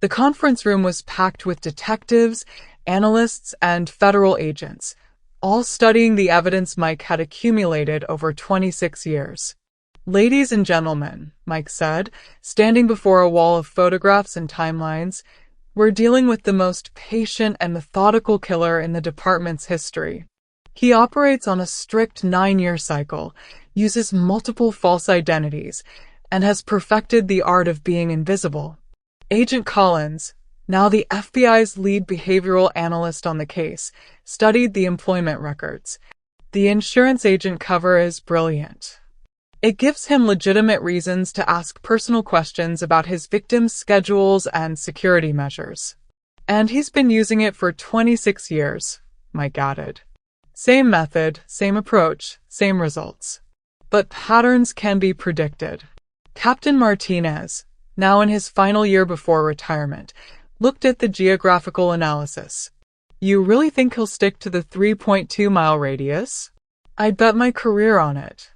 The conference room was packed with detectives, analysts, and federal agents, all studying the evidence Mike had accumulated over 26 years. "Ladies and gentlemen," Mike said, standing before a wall of photographs and timelines, "we're dealing with the most patient and methodical killer in the department's history. He operates on a strict 9-year cycle, uses multiple false identities, and has perfected the art of being invisible." Agent Collins, now the FBI's lead behavioral analyst on the case, studied the employment records. "The insurance agent cover is brilliant. It gives him legitimate reasons to ask personal questions about his victims' schedules and security measures. And he's been using it for 26 years, Mike added. Same method, same approach, same results. But patterns can be predicted. Captain Martinez, now in his final year before retirement, looked at the geographical analysis. You really think he'll stick to the 3.2-mile radius? I'd bet my career on it.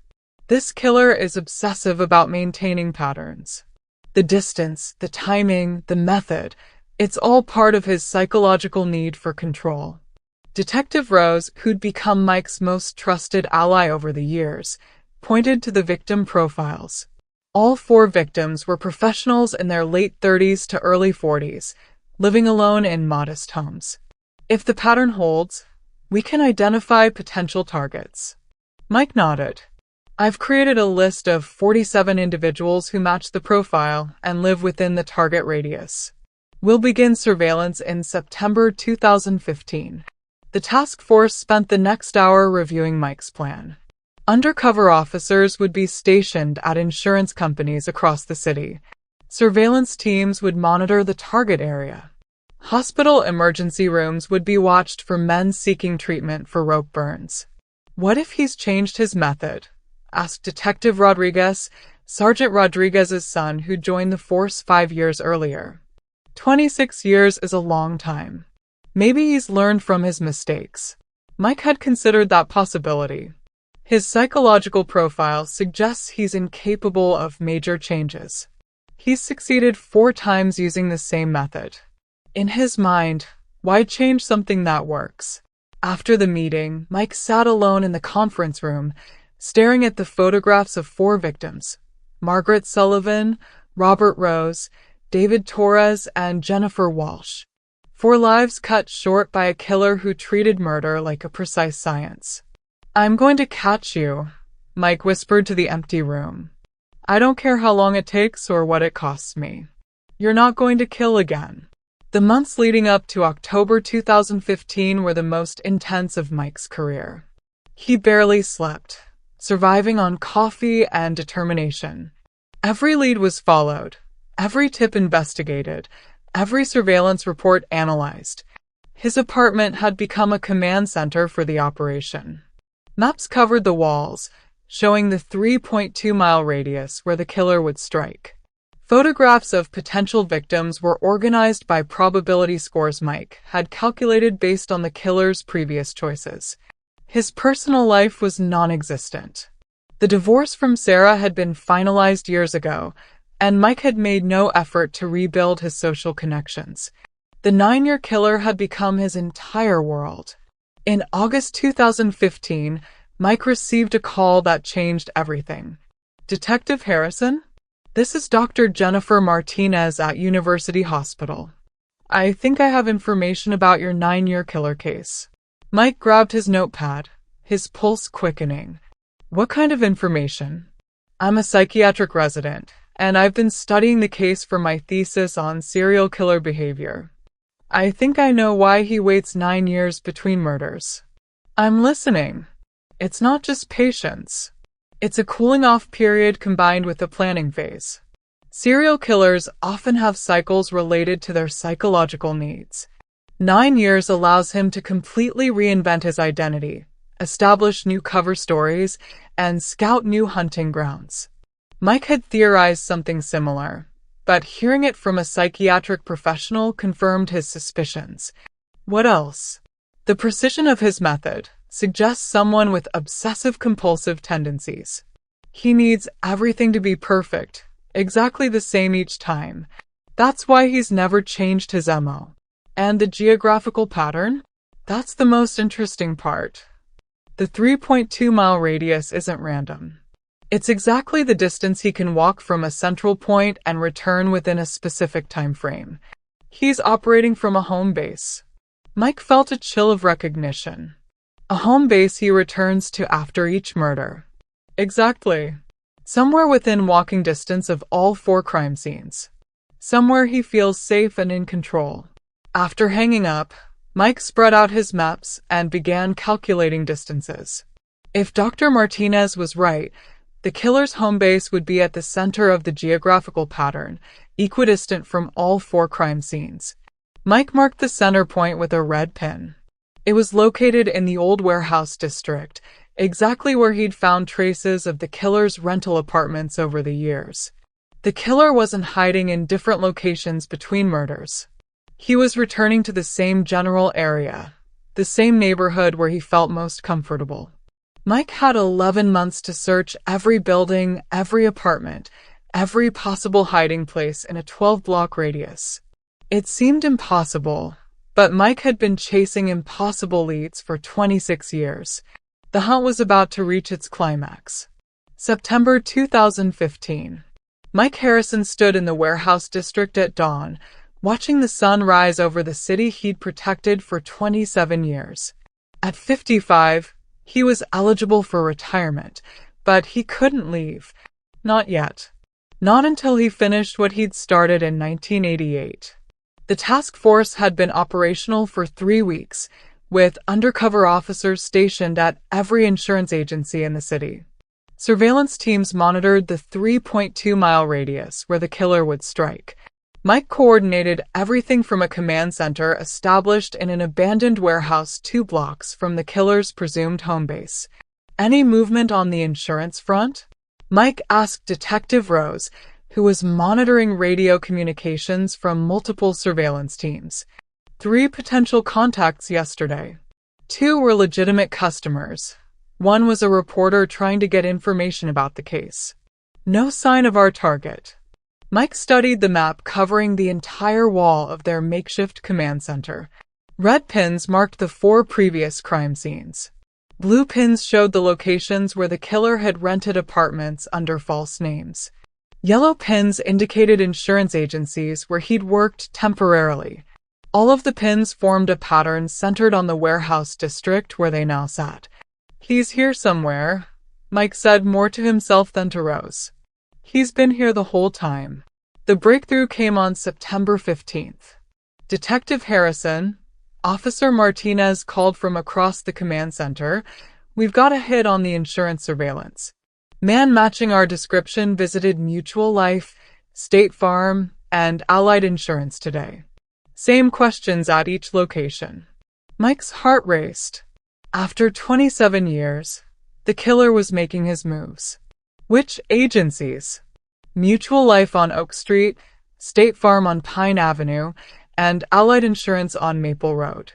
This killer is obsessive about maintaining patterns. The distance, the timing, the method, it's all part of his psychological need for control. Detective Rose, who'd become Mike's most trusted ally over the years, pointed to the victim profiles. All 4 victims were professionals in their late 30s to early 40s, living alone in modest homes. If the pattern holds, we can identify potential targets. Mike nodded. I've created a list of 47 individuals who match the profile and live within the target radius. We'll begin surveillance in September 2015. The task force spent the next hour reviewing Mike's plan. Undercover officers would be stationed at insurance companies across the city. Surveillance teams would monitor the target area. Hospital emergency rooms would be watched for men seeking treatment for rope burns. What if he's changed his method? Asked Detective Rodriguez, Sergeant Rodriguez's son who joined the force 5 years earlier. 26 years is a long time. Maybe he's learned from his mistakes. Mike had considered that possibility. His psychological profile suggests he's incapable of major changes. He's succeeded 4 times using the same method. In his mind, why change something that works? After the meeting, Mike sat alone in the conference room, staring at the photographs of 4 victims: Margaret Sullivan, Robert Rose, David Torres, and Jennifer Walsh. 4 lives cut short by a killer who treated murder like a precise science. I'm going to catch you, Mike whispered to the empty room. I don't care how long it takes or what it costs me. You're not going to kill again. The months leading up to October 2015 were the most intense of Mike's career. He barely slept, surviving on coffee and determination. Every lead was followed, every tip investigated, every surveillance report analyzed. His apartment had become a command center for the operation. Maps covered the walls, showing the 3.2-mile radius where the killer would strike. Photographs of potential victims were organized by probability scores Mike had calculated based on the killer's previous choices. His personal life was non-existent. The divorce from Sarah had been finalized years ago, and Mike had made no effort to rebuild his social connections. The 9-year killer had become his entire world. In August 2015, Mike received a call that changed everything. Detective Harrison? This is Dr. Jennifer Martinez at University Hospital. I think I have information about your 9-year killer case. Mike grabbed his notepad, his pulse quickening. What kind of information? I'm a psychiatric resident, and I've been studying the case for my thesis on serial killer behavior. I think I know why he waits 9 years between murders. I'm listening. It's not just patience. It's a cooling-off period combined with a planning phase. Serial killers often have cycles related to their psychological needs. 9 years allows him to completely reinvent his identity, establish new cover stories, and scout new hunting grounds. Mike had theorized something similar, but hearing it from a psychiatric professional confirmed his suspicions. What else? The precision of his method suggests someone with obsessive-compulsive tendencies. He needs everything to be perfect, exactly the same each time. That's why he's never changed his MO. And the geographical pattern? That's the most interesting part. The 3.2-mile radius isn't random. It's exactly the distance he can walk from a central point and return within a specific time frame. He's operating from a home base. Mike felt a chill of recognition. A home base he returns to after each murder. Exactly. Somewhere within walking distance of all 4 crime scenes. Somewhere he feels safe and in control. After hanging up, Mike spread out his maps and began calculating distances. If Dr. Martinez was right, the killer's home base would be at the center of the geographical pattern, equidistant from all 4 crime scenes. Mike marked the center point with a red pin. It was located in the old warehouse district, exactly where he'd found traces of the killer's rental apartments over the years. The killer wasn't hiding in different locations between murders. He was returning to the same general area, the same neighborhood where he felt most comfortable. Mike had 11 months to search every building, every apartment, every possible hiding place in a 12-block radius. It seemed impossible, but Mike had been chasing impossible leads for 26 years. The hunt was about to reach its climax. September 2015. Mike Harrison stood in the warehouse district at dawn, watching the sun rise over the city he'd protected for 27 years. At 55, he was eligible for retirement, but he couldn't leave. Not yet. Not until he finished what he'd started in 1988. The task force had been operational for 3 weeks, with undercover officers stationed at every insurance agency in the city. Surveillance teams monitored the 3.2-mile radius where the killer would strike. Mike coordinated everything from a command center established in an abandoned warehouse 2 blocks from the killer's presumed home base. Any movement on the insurance front? Mike asked Detective Rose, who was monitoring radio communications from multiple surveillance teams. 3 potential contacts yesterday. 2 were legitimate customers. 1 was a reporter trying to get information about the case. No sign of our target. Mike studied the map covering the entire wall of their makeshift command center. Red pins marked the 4 previous crime scenes. Blue pins showed the locations where the killer had rented apartments under false names. Yellow pins indicated insurance agencies where he'd worked temporarily. All of the pins formed a pattern centered on the warehouse district where they now sat. He's here somewhere, Mike said more to himself than to Rose. He's been here the whole time. The breakthrough came on September 15th. Detective Harrison, Officer Martinez called from across the command center. We've got a hit on the insurance surveillance. Man matching our description visited Mutual Life, State Farm, and Allied Insurance today. Same questions at each location. Mike's heart raced. After 27 years, the killer was making his moves. Which agencies? Mutual Life on Oak Street, State Farm on Pine Avenue, and Allied Insurance on Maple Road.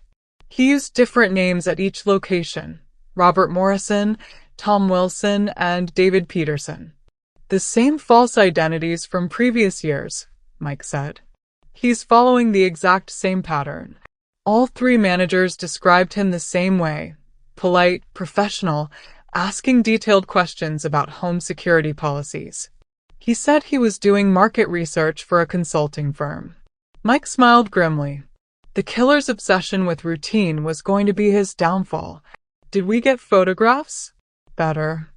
He used different names at each location: Robert Morrison, Tom Wilson, and David Peterson. The same false identities from previous years, Mike said. He's following the exact same pattern. All 3 managers described him the same way: polite, professional, asking detailed questions about home security policies. He said he was doing market research for a consulting firm. Mike smiled grimly. The killer's obsession with routine was going to be his downfall. Did we get photographs? Better.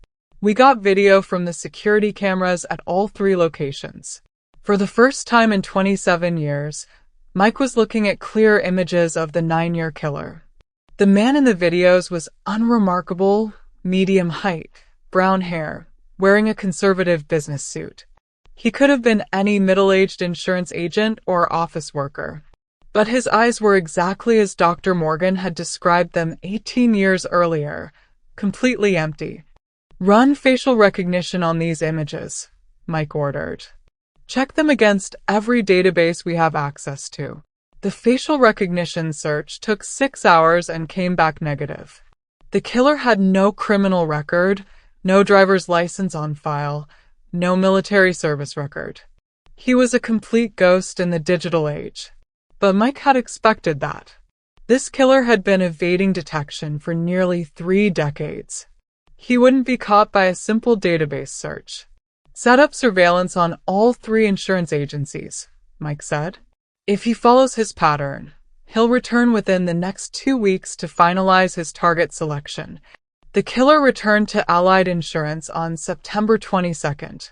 We got video from the security cameras at all 3 locations. For the first time in 27 years, Mike was looking at clear images of the 9-year killer. The man in the videos was unremarkable, medium height, brown hair, wearing a conservative business suit. He could have been any middle-aged insurance agent or office worker. But his eyes were exactly as Dr. Morgan had described them 18 years earlier, completely empty. "Run facial recognition on these images," Mike ordered. "Check them against every database we have access to." The facial recognition search took 6 hours and came back negative. The killer had no criminal record, no driver's license on file, no military service record. He was a complete ghost in the digital age. But Mike had expected that. This killer had been evading detection for nearly 3 decades. He wouldn't be caught by a simple database search. "Set up surveillance on all 3 insurance agencies," Mike said. "If he follows his pattern, he'll return within the next 2 weeks to finalize his target selection." The killer returned to Allied Insurance on September 22nd.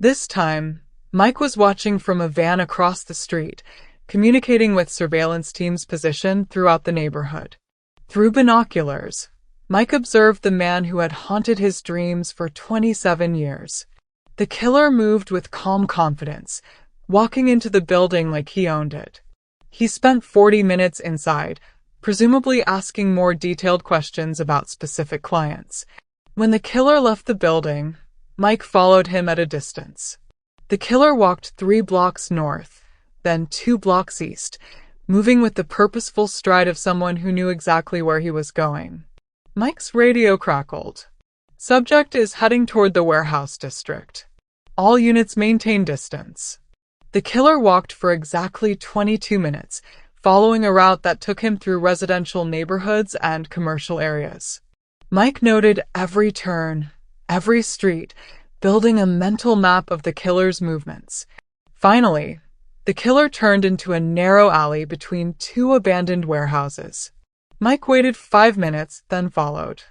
This time, Mike was watching from a van across the street, communicating with surveillance teams positioned throughout the neighborhood. Through binoculars, Mike observed the man who had haunted his dreams for 27 years. The killer moved with calm confidence, walking into the building like he owned it. He spent 40 minutes inside, presumably asking more detailed questions about specific clients. When the killer left the building, Mike followed him at a distance. The killer walked 3 blocks north, then 2 blocks east, moving with the purposeful stride of someone who knew exactly where he was going. Mike's radio crackled. "Subject is heading toward the warehouse district. All units maintain distance." The killer walked for exactly 22 minutes, following a route that took him through residential neighborhoods and commercial areas. Mike noted every turn, every street, building a mental map of the killer's movements. Finally, the killer turned into a narrow alley between 2 abandoned warehouses. Mike waited 5 minutes, then followed.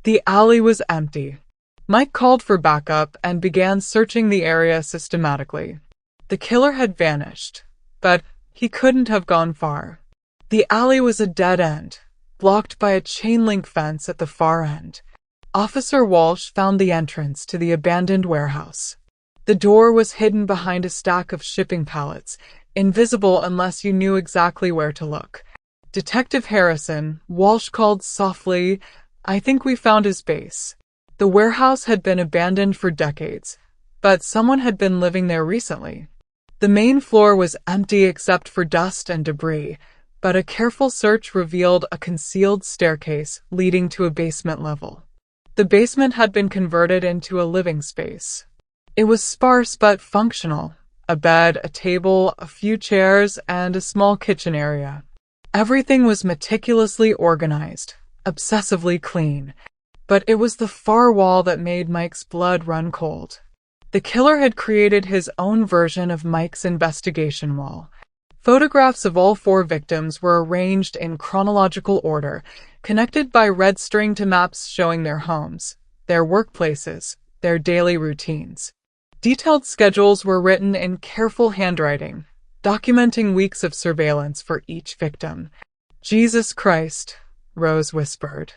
The alley was empty. Mike called for backup and began searching the area systematically. The killer had vanished, but he couldn't have gone far. The alley was a dead end, blocked by a chain-link fence at the far end. Officer Walsh found the entrance to the abandoned warehouse. The door was hidden behind a stack of shipping pallets, invisible unless you knew exactly where to look. "Detective Harrison," Walsh called softly, "I think we found his base." The warehouse had been abandoned for decades, but someone had been living there recently. The main floor was empty except for dust and debris, but a careful search revealed a concealed staircase leading to a basement level. The basement had been converted into a living space. It was sparse but functional: a bed, a table, a few chairs, and a small kitchen area. Everything was meticulously organized, obsessively clean, but it was the far wall that made Mike's blood run cold. The killer had created his own version of Mike's investigation wall. Photographs of all 4 victims were arranged in chronological order, connected by red string to maps showing their homes, their workplaces, their daily routines. Detailed schedules were written in careful handwriting, documenting weeks of surveillance for each victim. "Jesus Christ," Rose whispered.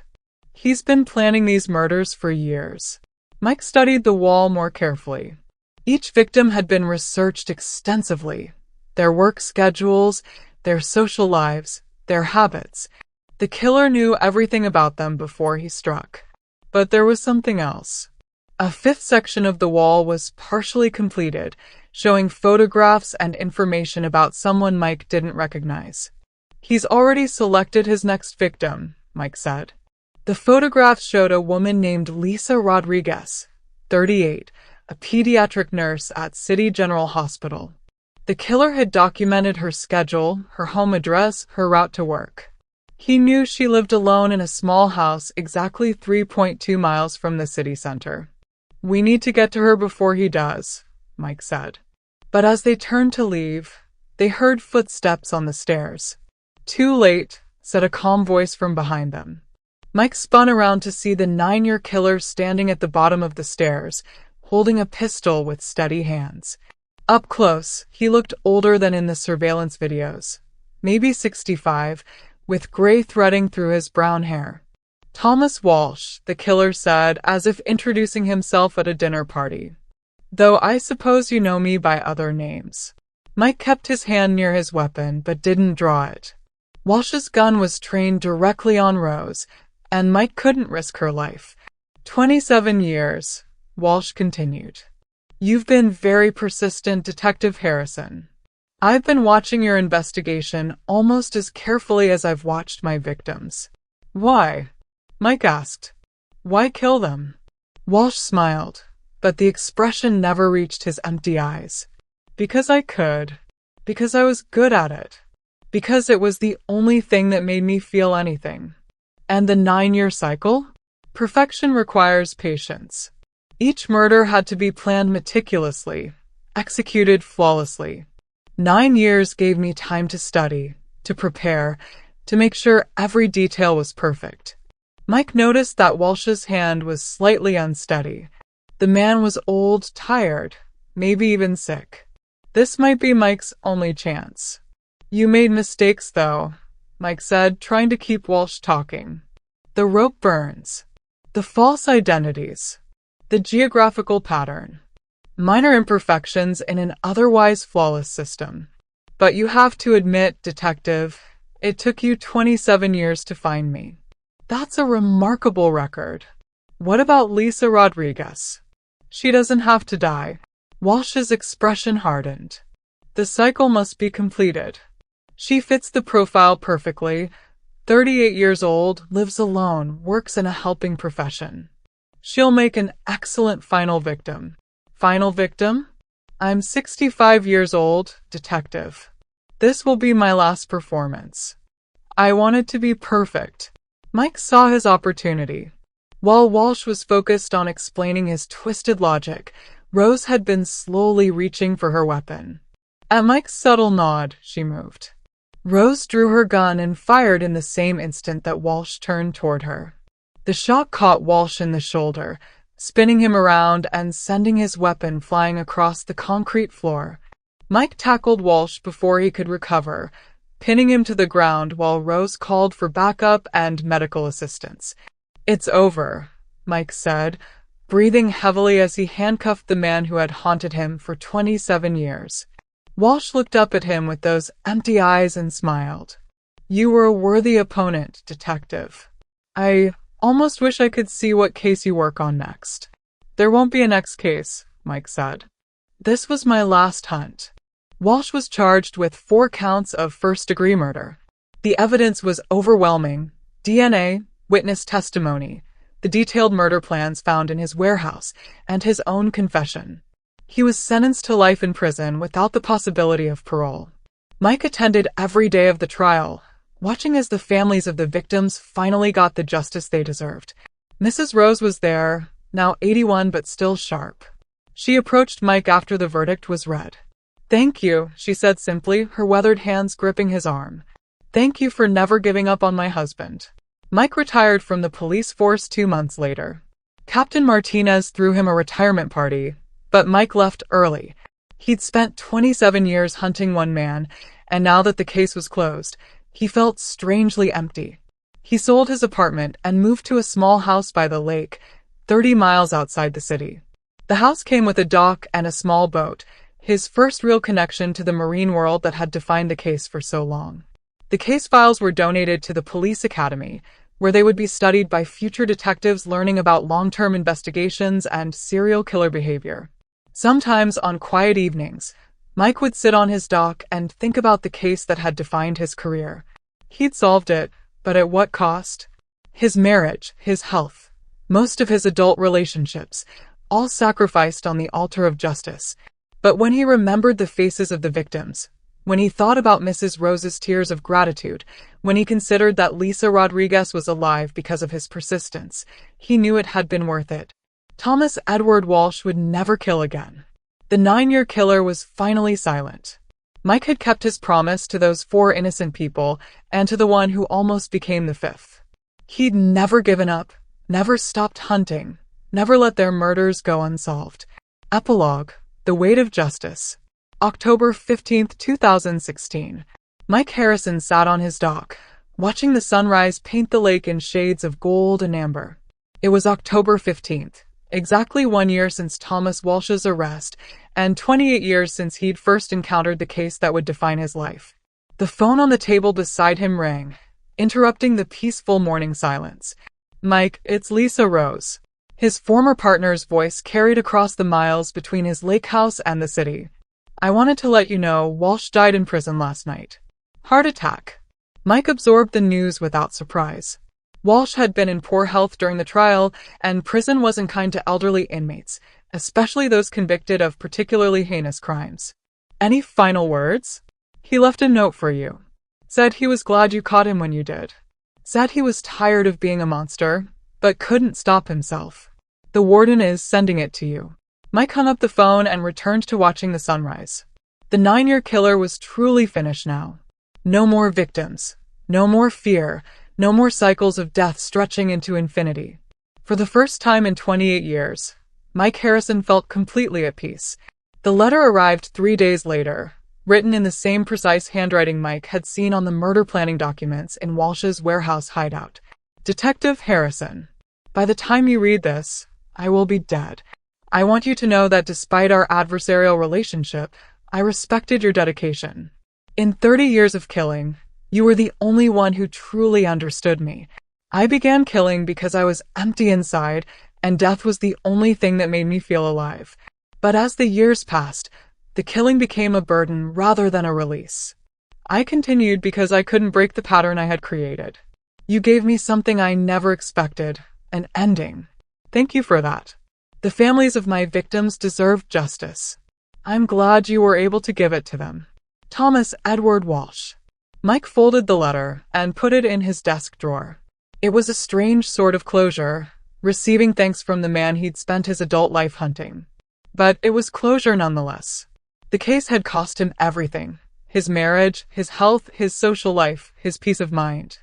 "He's been planning these murders for years." Mike studied the wall more carefully. Each victim had been researched extensively: their work schedules, their social lives, their habits. The killer knew everything about them before he struck. But there was something else. A 5th section of the wall was partially completed, showing photographs and information about someone Mike didn't recognize. "He's already selected his next victim," Mike said. The photographs showed a woman named Lisa Rodriguez, 38, a pediatric nurse at City General Hospital. The killer had documented her schedule, her home address, her route to work. He knew she lived alone in a small house exactly 3.2 miles from the city center. "We need to get to her before he does," Mike said. But as they turned to leave, they heard footsteps on the stairs. "Too late," said a calm voice from behind them. Mike spun around to see the 9-year killer standing at the bottom of the stairs, holding a pistol with steady hands. Up close, he looked older than in the surveillance videos. Maybe 65, with gray threading through his brown hair. Thomas Walsh, the killer said, as if introducing himself at a dinner party. Though I suppose you know me by other names. Mike kept his hand near his weapon, but didn't draw it. Walsh's gun was trained directly on Rose, and Mike couldn't risk her life. 27 years, Walsh continued. You've been very persistent, Detective Harrison. I've been watching your investigation almost as carefully as I've watched my victims. Why? Mike asked. Why kill them? Walsh smiled, but the expression never reached his empty eyes. Because I could. Because I was good at it. Because it was the only thing that made me feel anything. And the 9-year cycle? Perfection requires patience. Each murder had to be planned meticulously, executed flawlessly. 9 years gave me time to study, to prepare, to make sure every detail was perfect. Mike noticed that Walsh's hand was slightly unsteady. The man was old, tired, maybe even sick. This might be Mike's only chance. You made mistakes, though, Mike said, trying to keep Walsh talking. The rope burns. The false identities. The geographical pattern. Minor imperfections in an otherwise flawless system. But you have to admit, Detective, it took you 27 years to find me. That's a remarkable record. What about Lisa Rodriguez? She doesn't have to die. Walsh's expression hardened. The cycle must be completed. She fits the profile perfectly. 38 years old, lives alone, works in a helping profession. She'll make an excellent final victim. Final victim? I'm 65 years old, Detective. This will be my last performance. I want it to be perfect. Mike saw his opportunity. While Walsh was focused on explaining his twisted logic, Rose had been slowly reaching for her weapon. At Mike's subtle nod, she moved. Rose drew her gun and fired in the same instant that Walsh turned toward her. The shot caught Walsh in the shoulder, spinning him around and sending his weapon flying across the concrete floor. Mike tackled Walsh before he could recover, pinning him to the ground while Rose called for backup and medical assistance. It's over, Mike said, breathing heavily as he handcuffed the man who had haunted him for 27 years. Walsh looked up at him with those empty eyes and smiled. You were a worthy opponent, Detective. I almost wish I could see what case you work on next. There won't be a next case, Mike said. This was my last hunt. Walsh was charged with 4 counts of first-degree murder. The evidence was overwhelming. DNA, witness testimony, the detailed murder plans found in his warehouse, and his own confession. He was sentenced to life in prison without the possibility of parole. Mike attended every day of the trial, watching as the families of the victims finally got the justice they deserved. Mrs. Rose was there, now 81 but still sharp. She approached Mike after the verdict was read. Thank you, she said simply, her weathered hands gripping his arm. Thank you for never giving up on my husband. Mike retired from the police force 2 months later. Captain Martinez threw him a retirement party, but Mike left early. He'd spent 27 years hunting one man, and now that the case was closed, he felt strangely empty. He sold his apartment and moved to a small house by the lake, 30 miles outside the city. The house came with a dock and a small boat, his first real connection to the marine world that had defined the case for so long. The case files were donated to the police academy, where they would be studied by future detectives learning about long-term investigations and serial killer behavior. Sometimes on quiet evenings, Mike would sit on his dock and think about the case that had defined his career. He'd solved it, but at what cost? His marriage, his health, most of his adult relationships, all sacrificed on the altar of justice. But when he remembered the faces of the victims, when he thought about Mrs. Rose's tears of gratitude, when he considered that Lisa Rodriguez was alive because of his persistence, he knew it had been worth it. Thomas Edward Walsh would never kill again. The 9-year killer was finally silent. Mike had kept his promise to those 4 innocent people and to the one who almost became the 5th. He'd never given up, never stopped hunting, never let their murders go unsolved. Epilogue: The Weight of Justice. October 15, 2016. Mike Harrison sat on his dock, watching the sunrise paint the lake in shades of gold and amber. It was October 15th, exactly 1 year since Thomas Walsh's arrest, and 28 years since he'd first encountered the case that would define his life. The phone on the table beside him rang, interrupting the peaceful morning silence. "Mike, it's Lisa Rose." His former partner's voice carried across the miles between his lake house and the city. "I wanted to let you know Walsh died in prison last night. Heart attack." Mike absorbed the news without surprise. Walsh had been in poor health during the trial, and prison wasn't kind to elderly inmates, especially those convicted of particularly heinous crimes. "Any final words?" "He left a note for you. Said he was glad you caught him when you did. Said he was tired of being a monster, but couldn't stop himself. The warden is sending it to you." Mike hung up the phone and returned to watching the sunrise. The 9-year killer was truly finished now. No more victims. No more fear. No more cycles of death stretching into infinity. For the first time in 28 years, Mike Harrison felt completely at peace. The letter arrived 3 days later, written in the same precise handwriting Mike had seen on the murder planning documents in Walsh's warehouse hideout. "Detective Harrison, by the time you read this, I will be dead. I want you to know that despite our adversarial relationship, I respected your dedication. In 30 years of killing, you were the only one who truly understood me. I began killing because I was empty inside, and death was the only thing that made me feel alive. But as the years passed, the killing became a burden rather than a release. I continued because I couldn't break the pattern I had created. You gave me something I never expected, an ending. Thank you for that. The families of my victims deserve justice. I'm glad you were able to give it to them. Thomas Edward Walsh." Mike folded the letter and put it in his desk drawer. It was a strange sort of closure, receiving thanks from the man he'd spent his adult life hunting. But it was closure nonetheless. The case had cost him everything: his marriage, his health, his social life, his peace of mind.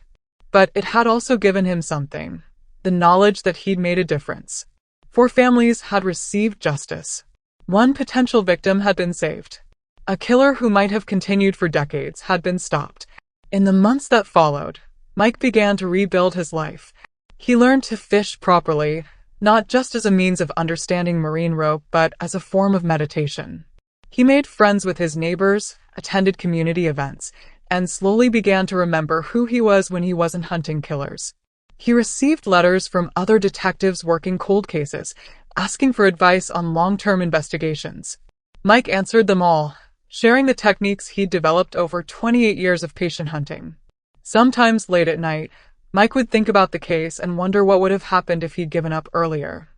But it had also given him something: the knowledge that he'd made a difference. 4 families had received justice. 1 potential victim had been saved. A killer who might have continued for decades had been stopped. In the months that followed, Mike began to rebuild his life. He learned to fish properly, not just as a means of understanding marine rope, but as a form of meditation. He made friends with his neighbors, attended community events, and slowly began to remember who he was when he wasn't hunting killers. He received letters from other detectives working cold cases, asking for advice on long-term investigations. Mike answered them all, sharing the techniques he'd developed over 28 years of patient hunting. Sometimes late at night, Mike would think about the case and wonder what would have happened if he'd given up earlier.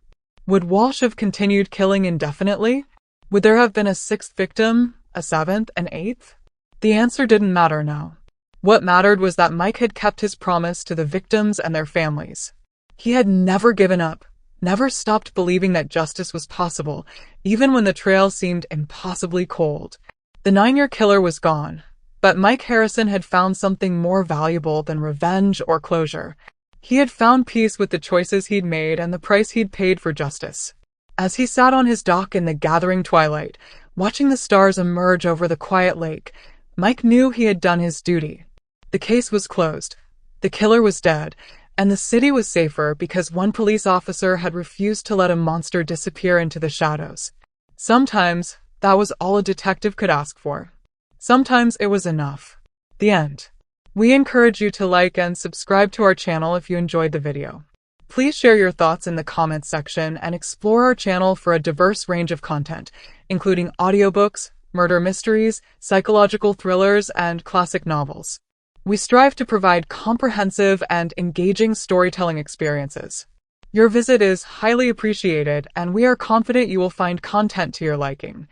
Would Walsh have continued killing indefinitely? Would there have been a 6th victim, a 7th, an 8th? The answer didn't matter now. What mattered was that Mike had kept his promise to the victims and their families. He had never given up, never stopped believing that justice was possible, even when the trail seemed impossibly cold. The 9-year killer was gone, but Mike Harrison had found something more valuable than revenge or closure. He had found peace with the choices he'd made and the price he'd paid for justice. As he sat on his dock in the gathering twilight, watching the stars emerge over the quiet lake, Mike knew he had done his duty. The case was closed. The killer was dead, and the city was safer because 1 police officer had refused to let a monster disappear into the shadows. Sometimes, that was all a detective could ask for. Sometimes it was enough. The end. We encourage you to like and subscribe to our channel if you enjoyed the video. Please share your thoughts in the comments section and explore our channel for a diverse range of content, including audiobooks, murder mysteries, psychological thrillers, and classic novels. We strive to provide comprehensive and engaging storytelling experiences. Your visit is highly appreciated, and we are confident you will find content to your liking.